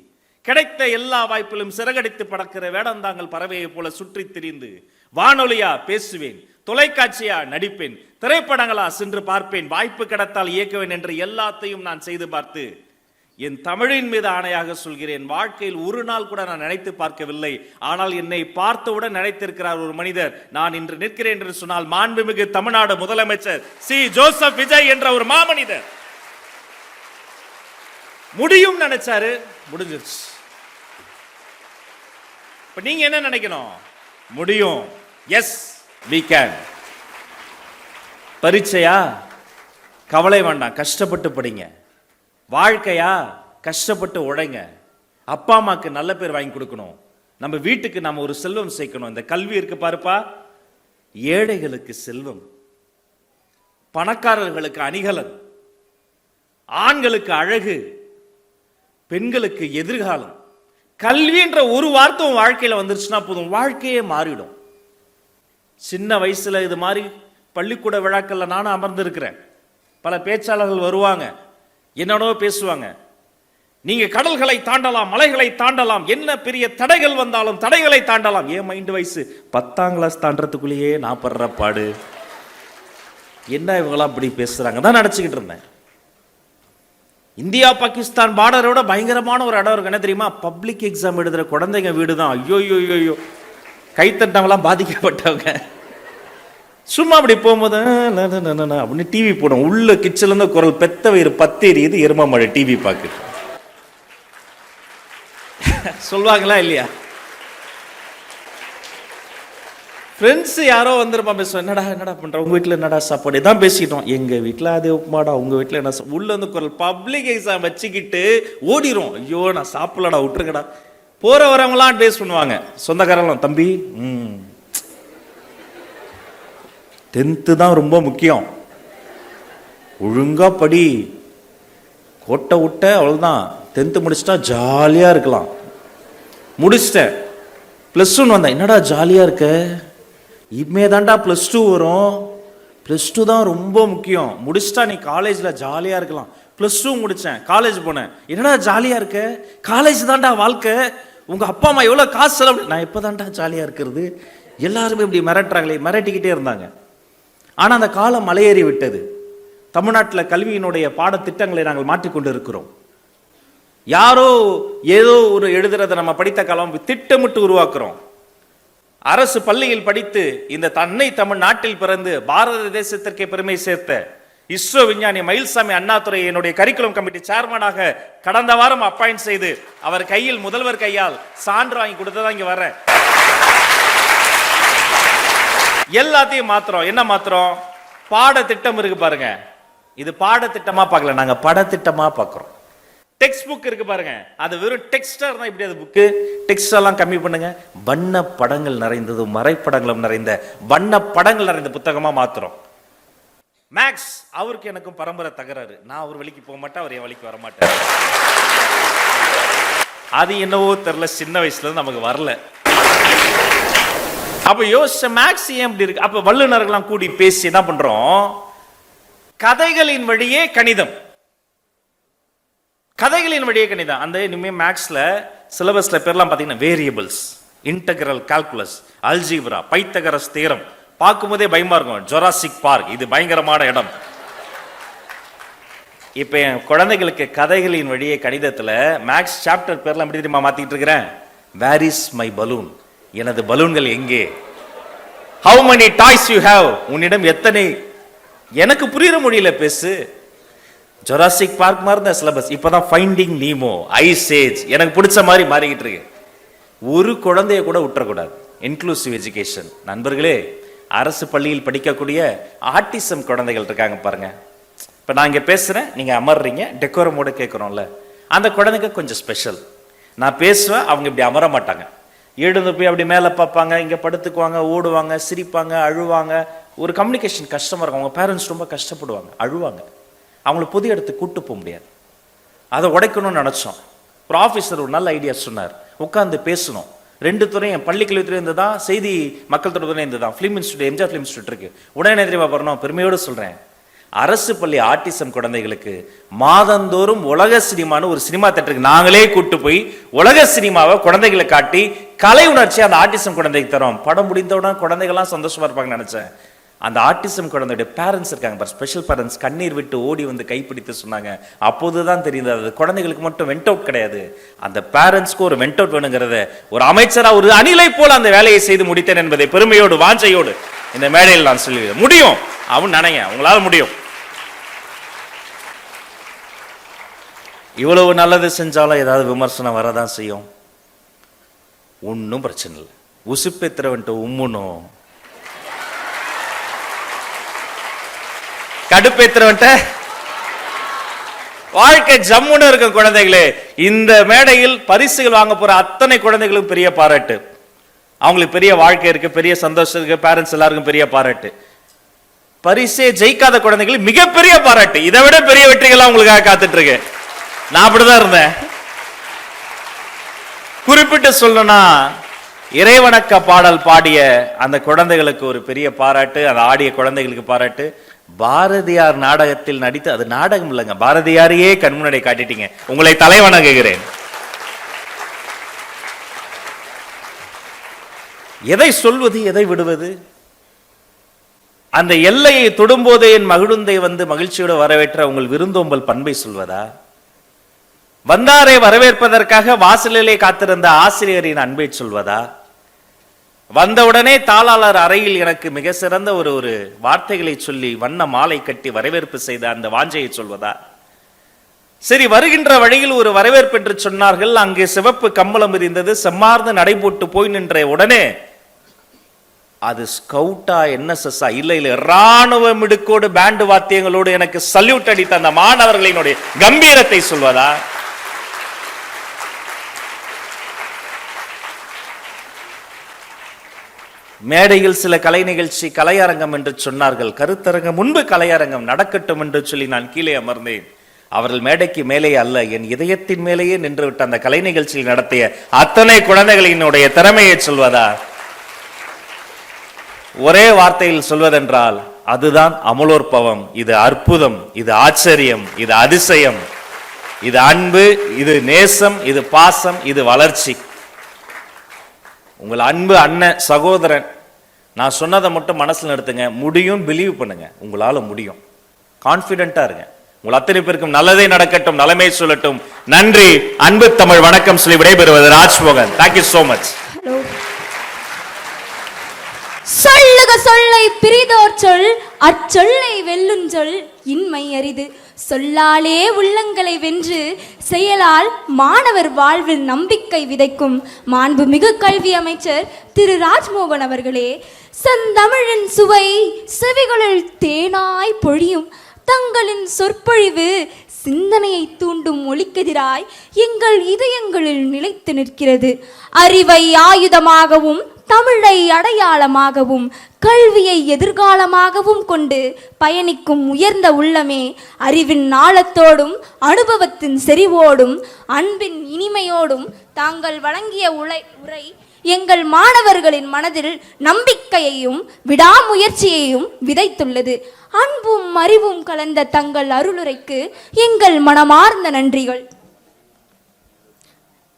கிடைத்த எல்லா வாய்ப்பிலும் சிறகடித்து பறக்கிற வேடந்தாங்கள் பறவையை போல சுற்றி திரிந்து வானொலியா பேசுவேன், தொலைக்காட்சியா நடிப்பேன், திரைப்படங்களா சென்று பார்ப்பேன், வாய்ப்பு கிடைத்தால் இயக்குவேன் என்று எல்லாத்தையும் நான் செய்து பார்த்து என் தமிழின் மீது ஆணையாக சொல்கிறேன், வாழ்க்கையில் ஒரு நாள் கூட நான் நினைத்து பார்க்கவில்லை. ஆனால் என்னை பார்த்தவுடன் நினைத்திருக்கிறார் ஒரு மனிதர். நான் இன்று நிற்கிறேன் என்று சொன்னால் மாண்புமிகு தமிழ்நாடு முதலமைச்சர் சி ஜோசப் விஜய் என்ற ஒரு மாமனிதர். முடியும் நினைச்சாரு, முடிஞ்சிருச்சு. இப்ப நீங்க என்ன நினைக்கணும்? முடியும். Yes we can. பரீட்சையா? கவலை வேண்டாம், கஷ்டப்பட்டு படிங்க. வாழ்க்கையா? கஷ்டப்பட்டு உழைங்க. அப்பா அம்மாக்கு நல்ல பேர் வாங்கி கொடுக்கணும், நம்ம வீட்டுக்கு நம்ம ஒரு செல்வம் சேர்க்கணும். இந்த கல்வி இருக்கு பாருப்பா, ஏழைகளுக்கு செல்வம், பணக்காரர்களுக்கு அணிகலன், ஆண்களுக்கு அழகு, பெண்களுக்கு எதிர்காலம். கல்வின்ற ஒரு வார்த்தை உன் வாழ்க்கையில வந்துருச்சுன்னா போதும், வாழ்க்கையே மாறிடும். சின்ன வயசுல இது மாதிரி பள்ளிக்கூட விழாக்கள்ல நானும் அமர்ந்திருக்கிறேன். பல பேச்சாளர்கள் வருவாங்க, என்னோட பேசுவாங்க. நீங்க கடல்களை தாண்டலாம், மலைகளை தாண்டலாம், என்ன பெரிய தடைகள் வந்தாலும் தடைகளை தாண்டலாம். ஏன் மைண்ட் வயசு 10ஆம் கிளாஸ் தாண்டறதுக்குள்ளேயே நான் படுற பாடு. என்ன இவங்களாம் அப்படி பேசுறாங்க தான் நினைச்சுக்கிட்டு இருந்தேன். இந்தியா பாகிஸ்தான் பார்டரோட பயங்கரமான ஒரு இடம் இருக்கு, என்ன தெரியுமா? பப்ளிக் எக்ஸாம் எழுதுற குழந்தைங்க வீடு தான். ஐயோ ஐயோ ஐயோ, கைத்தட்டவங்களாம் பாதிக்கப்பட்டவங்க. சும்மா அப்படி போகும்போது அப்படின்னு டிவி போடும். உள்ள கிச்சன்ல இருந்து குரல், பெத்த வயிறு பத்தேறியது, எரும மழை டிவி பார்க்குது. சொல்லுவாங்களா இல்லையா? ஃப்ரெண்ட்ஸ் யாரோ வந்திருப்பான், பேசுவோம், என்னடா பண்ற, உங்க வீட்டில் என்னடா சாப்பாடு, இதான் பேசிட்டோம். எங்க வீட்டில் அதே உப்புமாடா, உங்க வீட்டில் என்ன. உள்ள வந்து குரல், பப்ளிக் எக்ஸாம் வச்சுக்கிட்டு ஓடிரும். ஐயோ நான் சாப்பிடலடா, விட்டுருங்கடா. போற வரவங்களாம் அட்வைஸ் பண்ணுவாங்க, சொந்தக்காரங்களும், தம்பி 10th தான் ரொம்ப முக்கியம், ஒழுங்கா படி, கோட்டை விட்ட அவ்வளோதான், 10th முடிச்சிட்டா ஜாலியா இருக்கலாம். முடிச்சிட்டேன், +1 வந்தேன். என்னடா ஜாலியா இருக்க, இனிமே தான்டா +2 வரும், +2 தான் ரொம்ப முக்கியம், முடிச்சிட்டா நீ காலேஜில் ஜாலியாக இருக்கலாம். +2 முடித்தேன், காலேஜ் போனேன். என்னடா ஜாலியாக இருக்க, காலேஜ் தான்டா வாழ்க்கை, உங்கள் அப்பா அம்மா எவ்வளோ காசு செலவு. நான் எப்போ தான்டா ஜாலியாக இருக்கிறது, எல்லாருமே இப்படி மிரட்டுறாங்களே, மிரட்டிக்கிட்டே இருந்தாங்க. ஆனால் அந்த காலம் மலையேறி விட்டது. தமிழ்நாட்டில் கல்வியினுடைய பாடத்திட்டங்களை நாங்கள் மாற்றிக்கொண்டு இருக்கிறோம். யாரோ ஏதோ ஒரு எழுதுறதை நம்ம படித்த காலம் திட்டமிட்டு உருவாக்குறோம். அரசு பள்ளியில் படித்து இந்த தன்னை தமிழ்நாட்டில் பிறந்து பாரத தேசத்திற்கே பெருமை சேர்த்த இஸ்ரோ விஞ்ஞானி மயில்சாமி அண்ணாதுரை என்னுடைய கரிக்குலம் கமிட்டி சேர்மனாக கடந்த வாரம் அப்பாயிண்ட் செய்து அவர் கையில், முதல்வர் கையால் சான்று வாங்கி கொடுத்ததான் இங்க வர்றேன். எல்லாத்தையும் மாத்திரம். என்ன மாத்திரம்? பாடத்திட்டம் இருக்கு பாருங்க. இது பாடத்திட்டமா பார்க்கல, நாங்க படத்திட்டமா பார்க்கிறோம். டெக்ஸ்ட் புக் இருக்கு பாருங்க, அது வெறும் டெக்ஸ்டா இருந்தா இப்படி, அது புக்கு டெக்ஸ்ட் எல்லாம் கம்மி பண்ணுங்க, வண்ண படங்கள் நிறைந்தது, மறைப்படங்களும் நிறைந்த வண்ண படங்கள் நிறைந்த புத்தகமா மாத்திரம். மேக்ஸ், அவருக்கு எனக்கும் பரம்பரை தகராறு. நான் அவர் வழிக்கு போக மாட்டேன், அவர் என் வழிக்கு வர மாட்டார். அது என்னவோ தெரியல, சின்ன வயசுல இருந்து நமக்கு வரல. அப்ப யோசிச்ச மேக்ஸ் ஏன் இப்படி இருக்கு. அப்ப வல்லுநர்கள்லாம் கூடி பேசி என்ன பண்றோம், கதைகளின் வழியே கணிதம், கதைகளின் வழியே கணிதம். அந்த இனிமே மேக்ஸ்ல சிலபஸ்ல பேர்லாம் பாத்தீங்கன்னா variables, integral calculus, algebra, Pythagoras theorem. பார்க்கும்போதே பயமா இருக்கும். ஜொராசிக் பார்க், இது பயங்கரமான இடம். இப்ப என் குழந்தைகளுக்கு கதைகளின் வழியே கணிதத்துல மேக்ஸ் சாப்டர் பேர்லாம் எப்படி தெரியுமா மாத்திட்டு இருக்கிறேன்? வேர் இஸ் மை பலூன், எனது பலூன்கள் எங்கே? How many toys you have, உன்னிடம் எத்தனை, எனக்கு புரியுற மொழியில பேசு. ஜொராசிக் பார்க் மாதிரி தான் சிலபஸ். இப்பதான் ஃபைண்டிங் நீமோ, ஐஸ் ஏஜ், எனக்கு பிடிச்ச மாதிரி மாறிக்கிட்டு இருக்கு. ஒரு குழந்தைய கூட விட்டுறக்கூடாது. Inclusive education. நண்பர்களே, அரசு பள்ளியில் படிக்கக்கூடிய ஆட்டிசம் குழந்தைகள் இருக்காங்க பாருங்க. இப்ப நான் இங்க பேசுறேன், நீங்க அமர்றீங்க, டெக்கோரமோட கேட்கிறோம்ல, அந்த குழந்தைங்க கொஞ்சம் ஸ்பெஷல். நான் பேசுவேன், அவங்க இப்படி அமர மாட்டாங்க, எழுந்து போய் அப்படி மேலே பார்ப்பாங்க, இங்கே படுத்துக்குவாங்க, ஓடுவாங்க, சிரிப்பாங்க, அழுவாங்க. ஒரு கம்யூனிகேஷன் கஷ்டமாக இருக்கும். அவங்க பேரண்ட்ஸ் ரொம்ப கஷ்டப்படுவாங்க, அழுவாங்க. அவங்கள புதிய இடத்துக்கு கூட்டு போக முடியாது. அதை உடைக்கணும்னு நினச்சோம். ஒரு ஆஃபீஸர் ஒரு நல்ல ஐடியா சொன்னார், உட்காந்து பேசணும். 2 துறையும், பள்ளிக்கல்வித்துறை இருந்து தான், செய்தி மக்கள் தொடர்புத்துறை இருந்து தான், film institute, MGR film institute இருக்கு. உடனே தெரியுமா வரணும், பெருமையோடு சொல்கிறேன், அரசு பள்ளி ஆட்டிசம் குழந்தைகளுக்கு மாதந்தோறும் உலக சினிமான்னு ஒரு சினிமா தேட்டருக்கு நாங்களே கூட்டு போய் உலக சினிமாவை குழந்தைகளை காட்டி கலை உணர்ச்சி அந்த ஆட்டிசம் குழந்தைக்கு தரோம். படம் முடிந்தவுடன் குழந்தைகள்லாம் சந்தோஷமா இருப்பாங்கன்னு நினைச்சேன். அந்த ஆட்டிசம் குழந்தையுடைய பேரண்ட்ஸ் இருக்காங்க, ஸ்பெஷல் பேரண்ட்ஸ், கண்ணீர் விட்டு ஓடி வந்து கைப்பிடித்து சொன்னாங்க. அப்போதுதான் தெரியுது, அது குழந்தைகளுக்கு மட்டும் வெண்ட் அவுட் கிடையாது, அந்த பேரண்ட்ஸ்க்கு ஒரு வெண்ட் அவுட் வேணுங்கிறத ஒரு அமைச்சரா ஒரு அணிலை போல அந்த வேலையை செய்து முடித்தேன் என்பதை பெருமையோடு வாஞ்சையோடு இந்த மேடையில் நான் சொல்லுவேன். முடியும், அவன் நினைங்க, உங்களால முடியும். இவ்வளவு நல்லது செஞ்சாலும் ஏதாவது விமர்சனம் வரதான் செய்யும். ஒன்றும் பிரச்சனை இல்லை, உசுப்பேத்திரவன்ட்டு உம்முனும், கடுப்பேத்திரவன்ட்ட வாழ்க்கை ஜம்முன்னு இருக்கும். குழந்தைகளே, இந்த மேடையில் பரிசுகள் வாங்க போற அத்தனை குழந்தைகளுக்கும் பெரிய பாராட்டு. அவங்களுக்கு பெரிய வாழ்க்கை இருக்கு, பெரிய சந்தோஷம் இருக்கு, பேரண்ட்ஸ் எல்லாருக்கும் பெரிய பாராட்டு. பரிசே ஜெயிக்காத குழந்தைகளுக்கு மிகப்பெரிய பாராட்டு. இதை விட பெரிய வெற்றிகள் உங்களுக்காக காத்துட்டு இருக்கு. நான் அப்படிதான் இருந்தேன். குறிப்பிட்டு சொல்லணும்னா, இறைவணக்க பாடல் பாடிய அந்த குழந்தைகளுக்கு ஒரு பெரிய பாராட்டு, அந்த ஆடிய குழந்தைகளுக்கு பாராட்டு. பாரதியார் நாடகத்தில் நடித்து, அது நாடகம் இல்லைங்க, பாரதியாரையே கண்முன்னாடி காட்டிட்டீங்க. உங்களை தலைவணங்குகிறேன். எதை சொல்வது, எதை விடுவது? அந்த எல்லையை தொடும்போதே என் மகிழுந்தை வந்து மகிழ்ச்சியோடு வரவேற்ற உங்கள் விருந்தோம்பல் பண்பை சொல்வதா? வந்தாரை வரவேற்பதற்காக வாசலிலே காத்திருந்த ஆசிரியரின் அன்பை சொல்வதா? வந்தவுடனே தாளாளர் அறையில் எனக்கு மிக சிறந்த ஒரு வார்த்தைகளை சொல்லி வண்ண மாலை கட்டி வரவேற்பு செய்த அந்த வாஞ்சையை சொல்வதா? சரி, வருகின்ற வழியில் ஒரு வரவேற்பு என்று சொன்னார்கள். அங்கே சிவப்பு கம்பளம் இருந்தது. செம்மார்ந்து நடைபோட்டு போய் நின்ற உடனே அது ஸ்கவுட்டா என்எஸ்எஸ்ஸா இல்ல ராணுவ மிடுக்கோடு பேண்டு வாத்தியங்களோடு எனக்கு சல்யூட் அடித்த அந்த மாணவர்களினுடைய கம்பீரத்தை சொல்வதா? மேடையில் சில கலை நிகழ்ச்சி கலையரங்கம் என்று சொன்னார்கள். கருத்தரங்கம் முன்பு கலையரங்கம் நடக்கட்டும் என்று சொல்லி நான் கீழே அமர்ந்தேன். அவர்கள் மேடைக்கு மேலே அல்ல, என் இதயத்தின் மேலேயே நின்று விட்ட அந்த கலை நிகழ்ச்சியில் நடத்திய அத்தனை குழந்தைகளினுடைய திறமையை சொல்வதா? ஒரே வார்த்தையில் சொல்வதென்றால் அதுதான் அமலோற்பவம். இது அற்புதம், இது ஆச்சரியம், இது அதிசயம், இது அன்பு, இது நேசம், இது பாசம், இது வளர்ச்சி. உங்கள் அன்பு அண்ணன் சகோதரன், நான் சொன்னதை மட்டும் மனசுல நிறுத்துங்க. முடியும், பிலீவ் பண்ணுங்க, உங்களால முடியும். கான்பிடென்ட்டா இருங்க. உங்கள் அத்தனை பேருக்கும் நல்லதே நடக்கட்டும், நலமே சொல்லட்டும். நன்றி. அன்பு தமிழ் வணக்கம் சொல்லி விடைபெறுவது ராஜ்மோகன். Thank you so much. சொல்லுக சொல்லை பிரிதோர் சொல், அச்சொல்லை வெல்லுஞ்சொல் இன்மை அரிது. சொல்லாலே உள்ளங்களை வென்று செயலால் மாணவர் வாழ்வில் நம்பிக்கை விதைக்கும் மாண்புமிகு கல்வி அமைச்சர் திரு ராஜ்மோகன் அவர்களே, செந்தமிழின் சுவை செவிகளில் தேனாய் பொழியும் தங்களின் சொற்பொழிவு சிந்தனையை தூண்டும் ஒளிக்கதிராய் எங்கள் இதயங்களில் நிலைத்து நிற்கிறது. அறிவை ஆயுதமாகவும் தமிழை அடையாளமாகவும் கல்வியை எதிர்காலமாகவும் கொண்டு பயணிக்கும் உயர்ந்த உள்ளமே, அறிவின் நாளத்தோடும் அனுபவத்தின் செறிவோடும் அன்பின் இனிமையோடும் தாங்கள் வழங்கிய உரை எங்கள் மாணவர்களின் மனதில் நம்பிக்கையையும் விடாமுயற்சியையும் விதைத்துள்ளது. அன்பும் அறிவும் கலந்த தங்கள் அருளுரைக்கு எங்கள் மனமார்ந்த நன்றிகள்.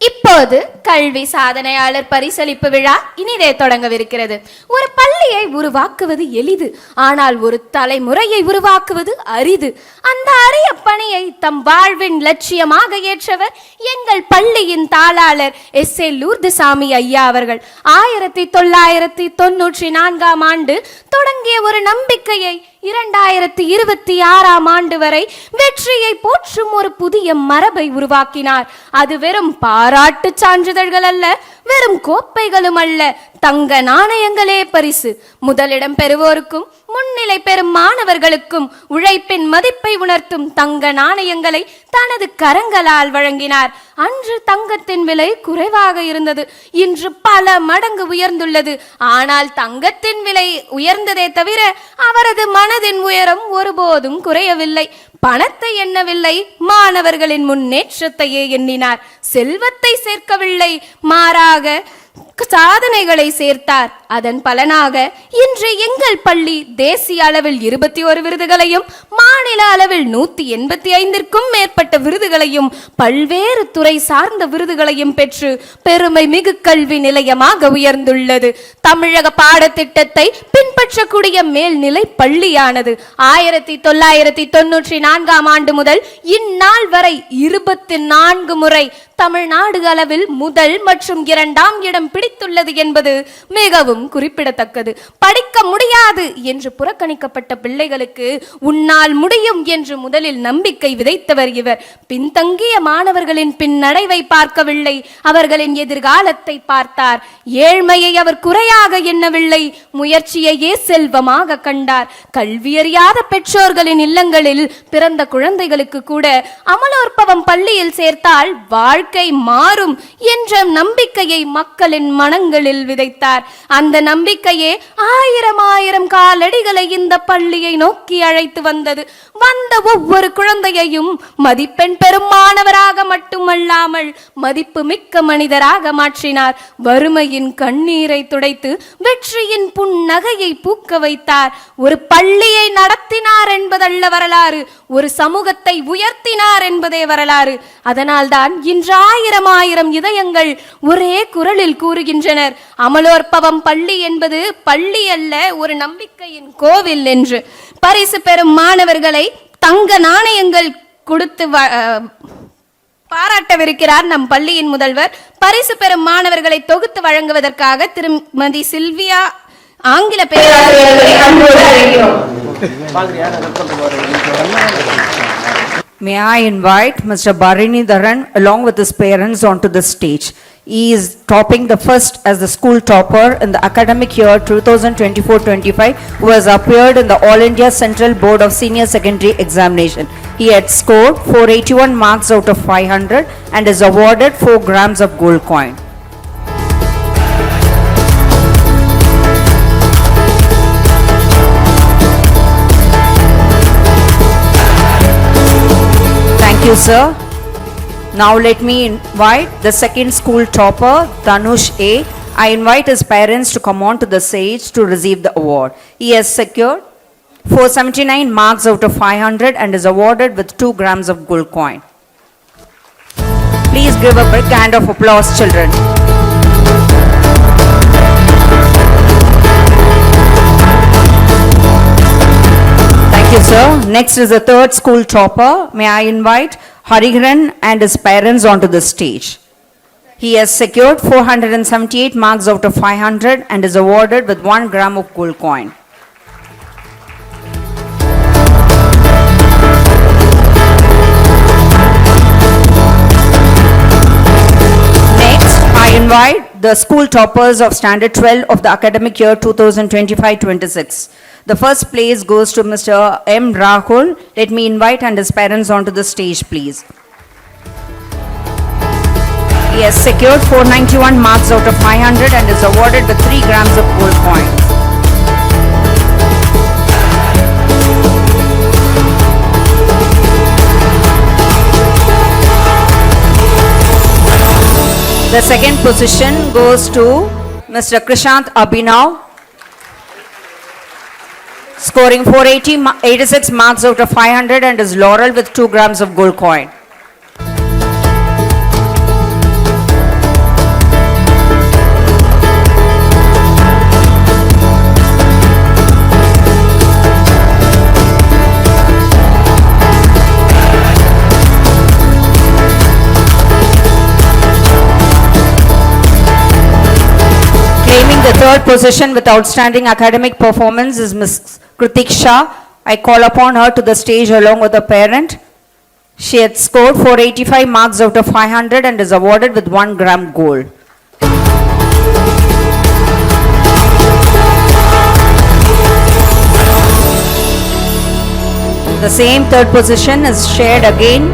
இப்போது கல்வி சாதனையாளர் பரிசளிப்பு விழா இனிதே தொடங்கவிருக்கிறது. ஒரு பள்ளியை உருவாக்குவது எளிது, ஆனால் ஒரு தலைமுறையை உருவாக்குவது அரிது. அந்த அரிய பணியை தம் வாழ்வின் லட்சியமாக ஏற்றவர் எங்கள் பள்ளியின் தாளாளர் எஸ்.ஏ. லூர்துசாமி ஐயா அவர்கள். 1994ஆம் ஆண்டு தொடங்கிய ஒரு நம்பிக்கையை 2026ஆம் ஆண்டு வரை வெற்றியை போற்றும் ஒரு புதிய மரபை உருவாக்கினார். அது வெறும் பாராட்டு சான்றிதழ்கள் அல்ல, வெறும் கோப்பைகளும் அல்ல, தங்க நாணயங்களே பரிசு. முதலிடம் பெறுவோருக்கும் முன்னிலை பெறும் மாணவர்களுக்கும் உழைப்பின் மதிப்பை உணர்த்தும் தங்க நாணயங்களை தனது கரங்களால் வழங்கினார். அன்று தங்கத்தின் விலை குறைவாக இருந்தது, இன்று பல மடங்கு உயர்ந்துள்ளது. ஆனால் தங்கத்தின் விலை உயர்ந்ததே தவிர அவரது மனதின் உயரம் ஒருபோதும் குறையவில்லை. பணத்தை எண்ணவில்லை, மாணவர்களின் முன்னேற்றத்தையே எண்ணினார். செல்வத்தை சேர்க்கவில்லை, மாறாக சாதனைகளை சேர்த்தார். அதன் பலனாக இன்று எங்கள் பள்ளி தேசிய அளவில் 21 விருதுகளையும் மாநில அளவில் 185ற்கும் மேற்பட்ட விருதுகளையும் பல்வேறு துறை சார்ந்த விருதுகளையும் பெற்று பெருமை மிகு கல்வி நிலையமாக உயர்ந்துள்ளது. தமிழக பாடத்திட்டத்தை பின்பற்றக்கூடிய மேல்நிலை பள்ளியானது 1994ஆம் ஆண்டு முதல் இந்நாள் வரை 24 முறை தமிழ்நாடு அளவில் முதல் மற்றும் 2ஆம் இடம் பிடித்துள்ளது என்பது மிகவும் குறிப்பிடத்தக்கது. படிக்க முடியாது என்று புறக்கணிக்கப்பட்ட பிள்ளைகளுக்கு உன்னால் முடியும் என்று முதலில் நம்பிக்கை விதைத்தவர் இவர். பின்தங்கிய மாணவர்களின் பின்னடைவை பார்க்கவில்லை, அவர்களின் எதிர்காலத்தை பார்த்தார். ஏழ்மையை அவர் குறையாக எண்ணவில்லை, முயற்சியையே செல்வமாக கண்டார். கல்வியறியாத பெற்றோர்களின் இல்லங்களில் பிறந்த குழந்தைகளுக்கு கூட அமலோற்பவம் பள்ளியில் சேர்த்தால் வாழ்க்கை மாறும் என்ற நம்பிக்கையை மக்களின் மனங்களில் விதைத்தார். அந்த நம்பிக்கையே 1000 காலடிகளை இந்த பள்ளியை நோக்கி அழைத்து வந்தது. வந்த ஒவ்வொரு குழந்தையையும் மதிப்பெண் பெறும் மாணவராக மட்டுமல்ல, மட்டுமல்லாமல் மதிப்பு மிக்க மனிதராக மாற்றினார். வறுமையின் கண்ணீரை துடைத்து வெற்றியின் புன்னகையை பூக்க வைத்தார். ஒரு பள்ளியை நடத்தினார் என்பதல்ல வரலாறு, ஒரு சமூகத்தை உயர்த்தினார் என்பதே வரலாறு. அதனால்தான் இன்று ஆயிரம் ஆயிரம் இதயங்கள் ஒரே குரலில் கூறுகின்றனர், அமலோற்பவம் பள்ளி என்பது பள்ளி அல்ல, ஒரு நம்பிக்கையின் கோவில் என்று. பரிசு பெறும் மாணவர்களை தங்க நாணயங்கள் கொடுத்து பாராட்டவிருக்கிறார் நம் பள்ளியின் முதல்வர். பரிசு பெறும் மாணவர்களை தொகுத்து வழங்குவதற்காக திருமதி சில்வியா ஆங்கில பேராசிரியர்களை அன்போடு அழைக்கிறோம். May I invite Mr. Barinidharan along with his parents onto the stage. He is topping the first as the school topper in the academic year 2024-25 who has appeared in the All India Central Board of Senior Secondary Examination. He had scored 481 marks out of 500 and is awarded 4 grams of gold coin. Thank you, sir. Now let me invite the second school topper, Dhanush A. I invite his parents to come on to the stage to receive the award. He has secured 479 marks out of 500 and is awarded with 2 grams of gold coin. Please give a big hand of applause, children. Thank you, sir. Next is the third school topper. May I invite Hariharan and his parents onto the stage. He has secured 478 marks out of 500 and is awarded with 1 gram of gold coin. Next, I invite the school toppers of Standard 12 of the academic year 2025-26. The first place goes to Mr. M. Rahul. Let me invite and his parents onto the stage, please. He has secured 491 marks out of 500 and is awarded with 3 grams of gold coin. The second position goes to Mr. Krishant Abhinav, scoring 486 marks out of 500 and is laurel with 2 grams of gold coin. Claiming the third position with outstanding academic performance is Ms. Kritik Shah. I call upon her to the stage along with her parent. She had scored 485 marks out of 500 and is awarded with 1 gram gold. The same third position is shared again.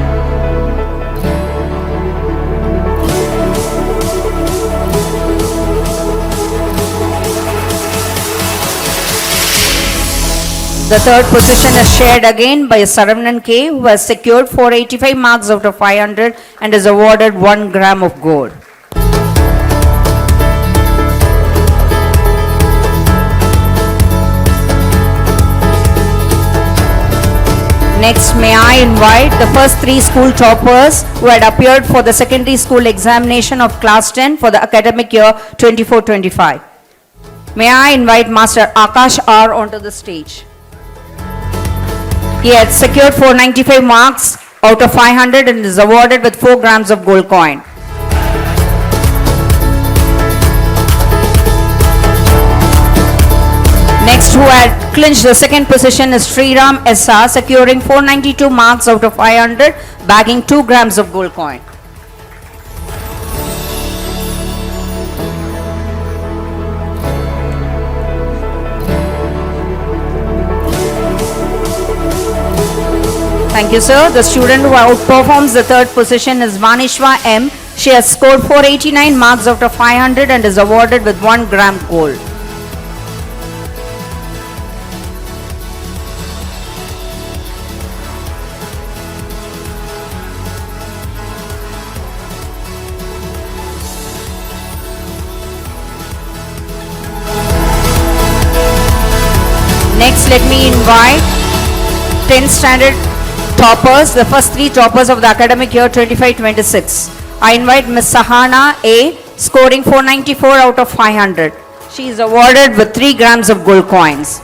The third position is shared again by Saravanan K, who has secured 485 marks out of 500 and is awarded 1 gram of gold. Next, may I invite the first 3 school toppers who had appeared for the secondary school examination of class 10 for the academic year 24-25. May I invite Master Akash R onto the stage. He had secured 495 marks out of 500 and is awarded with 4 grams of gold coin. Next, who had clinched the second position is Sriram SR, securing 492 marks out of 500, bagging 2 grams of gold coin. Thank you, sir. The student who outperforms the third position is Vanishwa M. She has scored 489 marks out of 500 and is awarded with 1 gram gold. let me invite 10th standard toppers, the first 3 toppers of the academic year 25-26. I invite Miss Sahana A, scoring 494 out of 500. She is awarded with 3 grams of gold coins.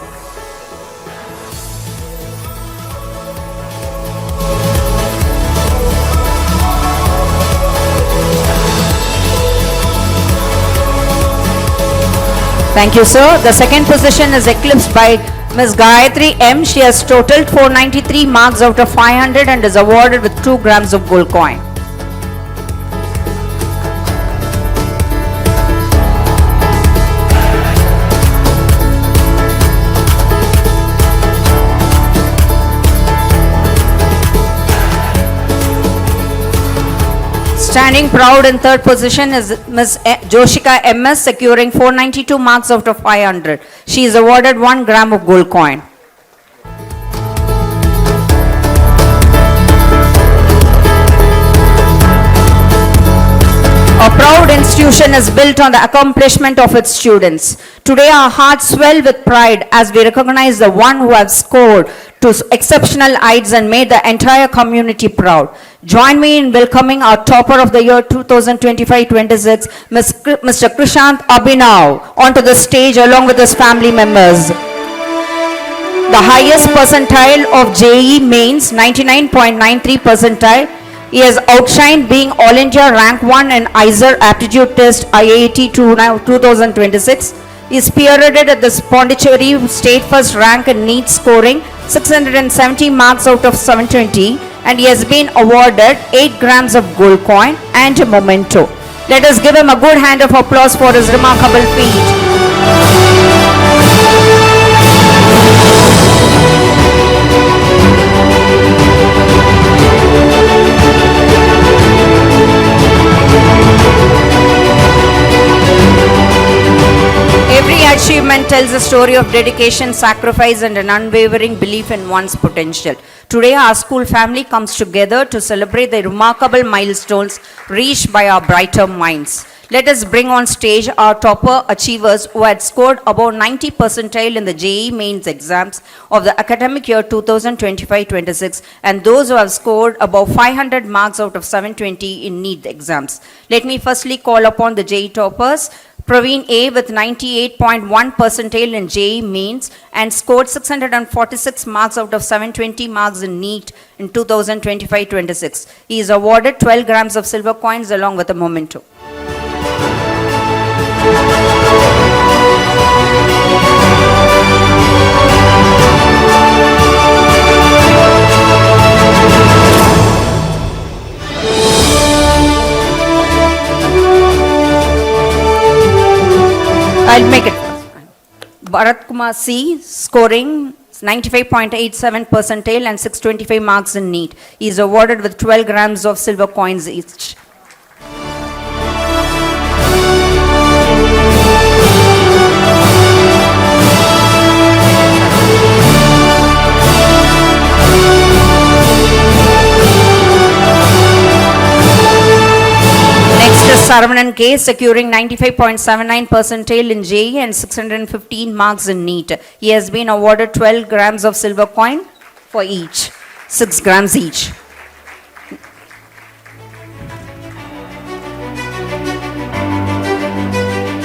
Thank you, sir. The second position is eclipsed by Ms. Gayatri M. She has totaled 493 marks out of 500 and is awarded with 2 grams of gold coin. Standing proud in third position is Ms. Joshika MS, securing 492 marks out of 500. She is awarded 1 gram of gold coin. A proud institution is built on the accomplishment of its students. Today our hearts swell with pride as we recognize the one who has scored to exceptional heights and made the entire community proud. Join me in welcoming our topper of the year 2025-26, Mr. Krishant Abhinav, onto the stage along with his family members. The highest percentile of JEE Mains, 99.93 percentile. He has outshined being All India Rank 1 in ISER Aptitude Test IIT 2026. He is spearheaded at the Pondicherry State First Rank in NEET, scoring 670 marks out of 720, and he has been awarded 8 grams of gold coin and a memento. Let us give him a good hand of applause for his remarkable feat. Every achievement tells a story of dedication, sacrifice, and an unwavering belief in one's potential. Today, our school family comes together to celebrate the remarkable milestones reached by our brighter minds. Let us bring on stage our topper achievers who had scored above 90 percentile in the JEE Mains exams of the academic year 2025-26 and those who have scored above 500 marks out of 720 in NEET exams. Let me firstly call upon the JEE toppers. Praveen A with 98.1 percentile in JEE Mains and scored 646 marks out of 720 marks in NEET in 2025-26. He is awarded 12 grams of silver coins along with a memento. I'll make it. Bharat Kumar C, scoring 95.87 percentile and 625 marks in NEET. He is awarded with 12 grams of silver coins each. Saravanan K, securing 95.79 percentile in JEE and 615 marks in NEET. He has been awarded 12 grams of silver coin for each, 6 grams each.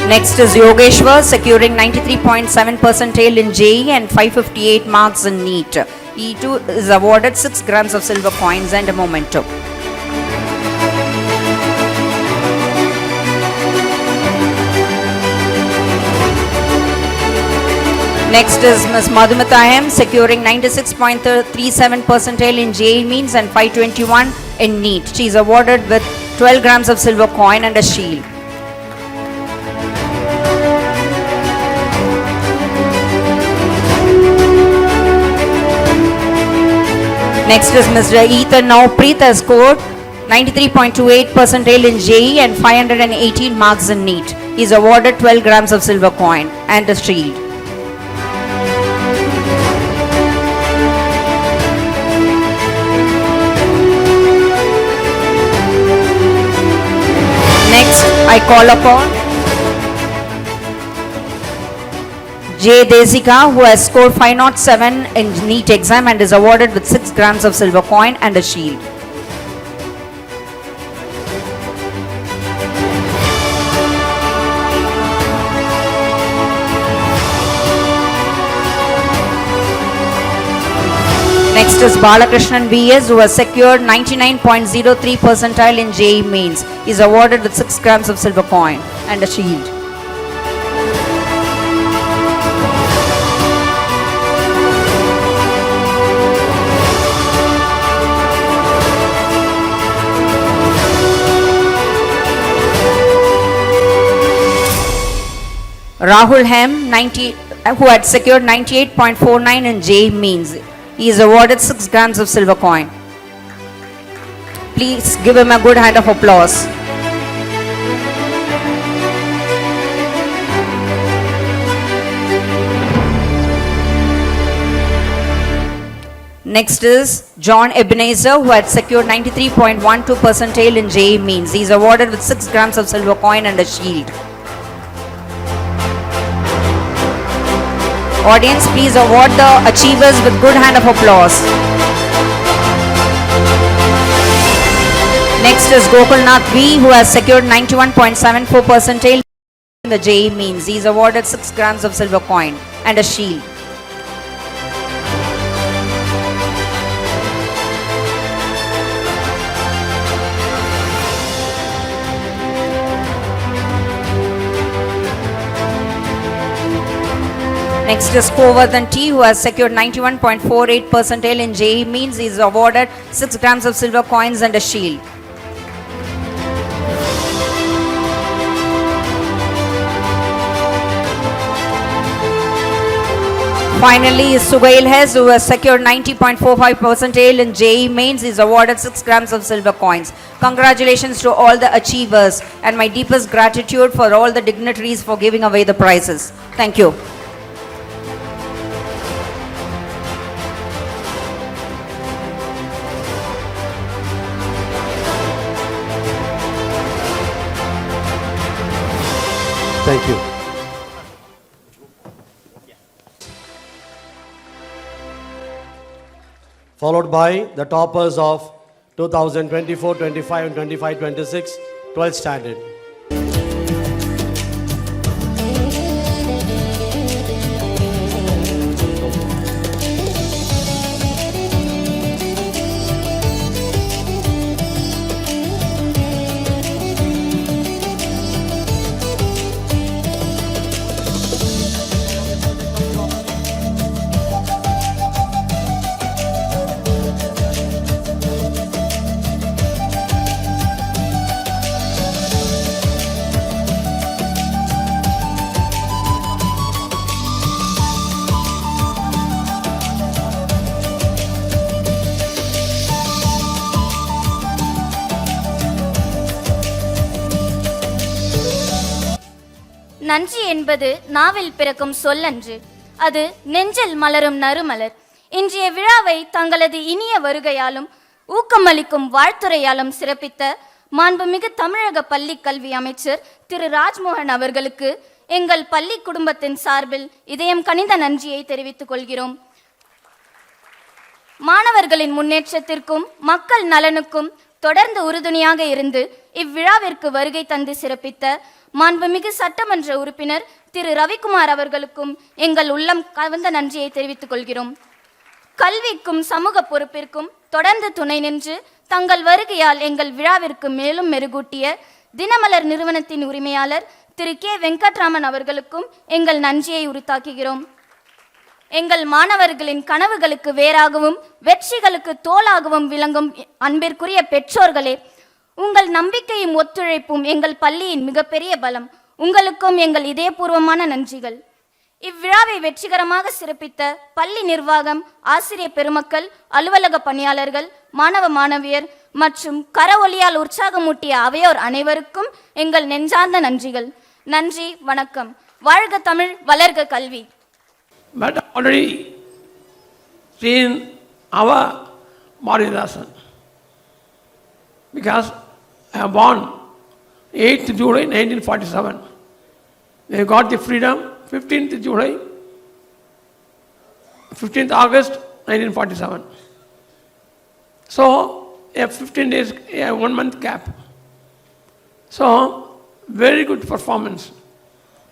Next is Yogeshwar, securing 93.7 percentile in JEE and 558 marks in NEET. He too is awarded 6 grams of silver coins and a memento. Next is Ms. Madhumita M, securing 96.37 percentile in JEE Mains and 521 in NEET. She is awarded with 12 grams of silver coin and a shield. Next is Mr. Ethan Nowpreet has scored 93.28 percentile in JEE and 518 marks in NEET. He is awarded 12 grams of silver coin and a shield. Next, I call upon J. Desika, who has scored 507 in NEET exam and is awarded with 6 grams of silver coin and a shield. Next is Balakrishnan B.S., who has secured 99.03 percentile in JEE Mains. He is awarded with 6 grams of silver coin and a shield. Rahul Hem, who had secured 98.49 in JEE Mains. He is awarded 6 grams of silver coin. Please give him a good hand of applause. Next is John Ebenezer, who had secured 93.12 percentile in JEE Mains. He is awarded with 6 grams of silver coin and a shield. Audience, please award the achievers with good hand of applause. Next is Gokulnath V, who has secured 91.74 percentile in the JEE Mains. He is awarded 6 grams of silver coin and a shield. Next is Kovardhan T, who has secured 91.48 percentile in JEE Mains. He is awarded 6 grams of silver coins and a shield. Finally is Sugail Hes, who has secured 90.45 percentile in JEE Mains. He is awarded 6 grams of silver coins. Congratulations to all the achievers and my deepest gratitude for all the dignitaries for giving away the prizes. Thank you. Thank you. Followed by the toppers of 2024, 25 and 25, 26, 12th standard. நன்றி என்பது நாவில் பிறக்கும் சொல்லன்று, அது நெஞ்சில் மலரும் நறுமலர். இன்றைய விழாவை தங்களது இனிய வருகையாலும் ஊக்கமளிக்கும் வாழ்த்துரையாலும் சிறப்பித்த மாண்புமிகு தமிழக பள்ளி கல்வி அமைச்சர் திரு ராஜ்மோகன் அவர்களுக்கு எங்கள் பள்ளி குடும்பத்தின் சார்பில் இதயம் கனிந்த நன்றியை தெரிவித்துக் கொள்கிறோம். மாணவர்களின் முன்னேற்றத்திற்கும் மக்கள் நலனுக்கும் தொடர்ந்து உறுதுணையாக இருந்து இவ்விழாவிற்கு வருகை தந்து சிறப்பித்த மாண்புமிகு சட்டமன்ற உறுப்பினர் திரு ரவிக்குமார் அவர்களுக்கும் எங்கள் உள்ளம் கவர்ந்த நன்றியை தெரிவித்துக் கொள்கிறோம். கல்விக்கும் சமூக பொறுப்பிற்கும் தொடர்ந்து துணை நின்று தங்கள் வருகையால் எங்கள் விழாவிற்கு மேலும் மெருகூட்டிய தினமலர் நிறுவனத்தின் உரிமையாளர் திரு கே வெங்கட்ராமன் அவர்களுக்கும் எங்கள் நன்றியை உரித்தாக்குகிறோம். எங்கள் மாணவர்களின் கனவுகளுக்கு வேறாகவும் வெற்றிகளுக்கு தோளாகவும் விளங்கும் அன்பிற்குரிய பெற்றோர்களே, உங்கள் நம்பிக்கையும் ஒத்துழைப்பும் எங்கள் பள்ளியின் மிகப்பெரிய பலம். உங்களுக்கும் எங்கள் இதயபூர்வமான நன்றிகள். இவ்விழாவை வெற்றிகரமாக சிறப்பித்த பள்ளி நிர்வாகம், ஆசிரியர் பெருமக்கள், அலுவலக பணியாளர்கள், மாணவ மாணவியர் மற்றும் கரவொலியால் உற்சாகமூட்டிய அவையோர் அனைவருக்கும் எங்கள் நெஞ்சார்ந்த நன்றிகள். நன்றி, வணக்கம். வாழ்க தமிழ், வளர்க கல்வி. But already seen our Bharatidasan, because I am born 8th July 1947. We got the freedom 15th July 15th August 1947. So, a 15 days, a 1 month gap. So, very good performance.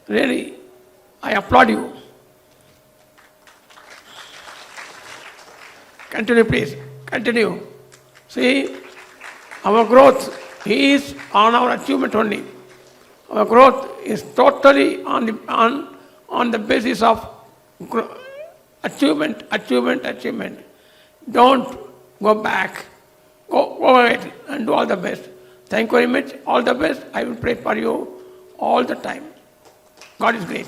Really, I applaud you. Continue, please. Continue. See, our growth is on our achievement only. Our growth is totally on the basis of achievement. Don't go back. Go ahead and do all the best. Thank you very much. All the best. I will pray for you all the time. God is great.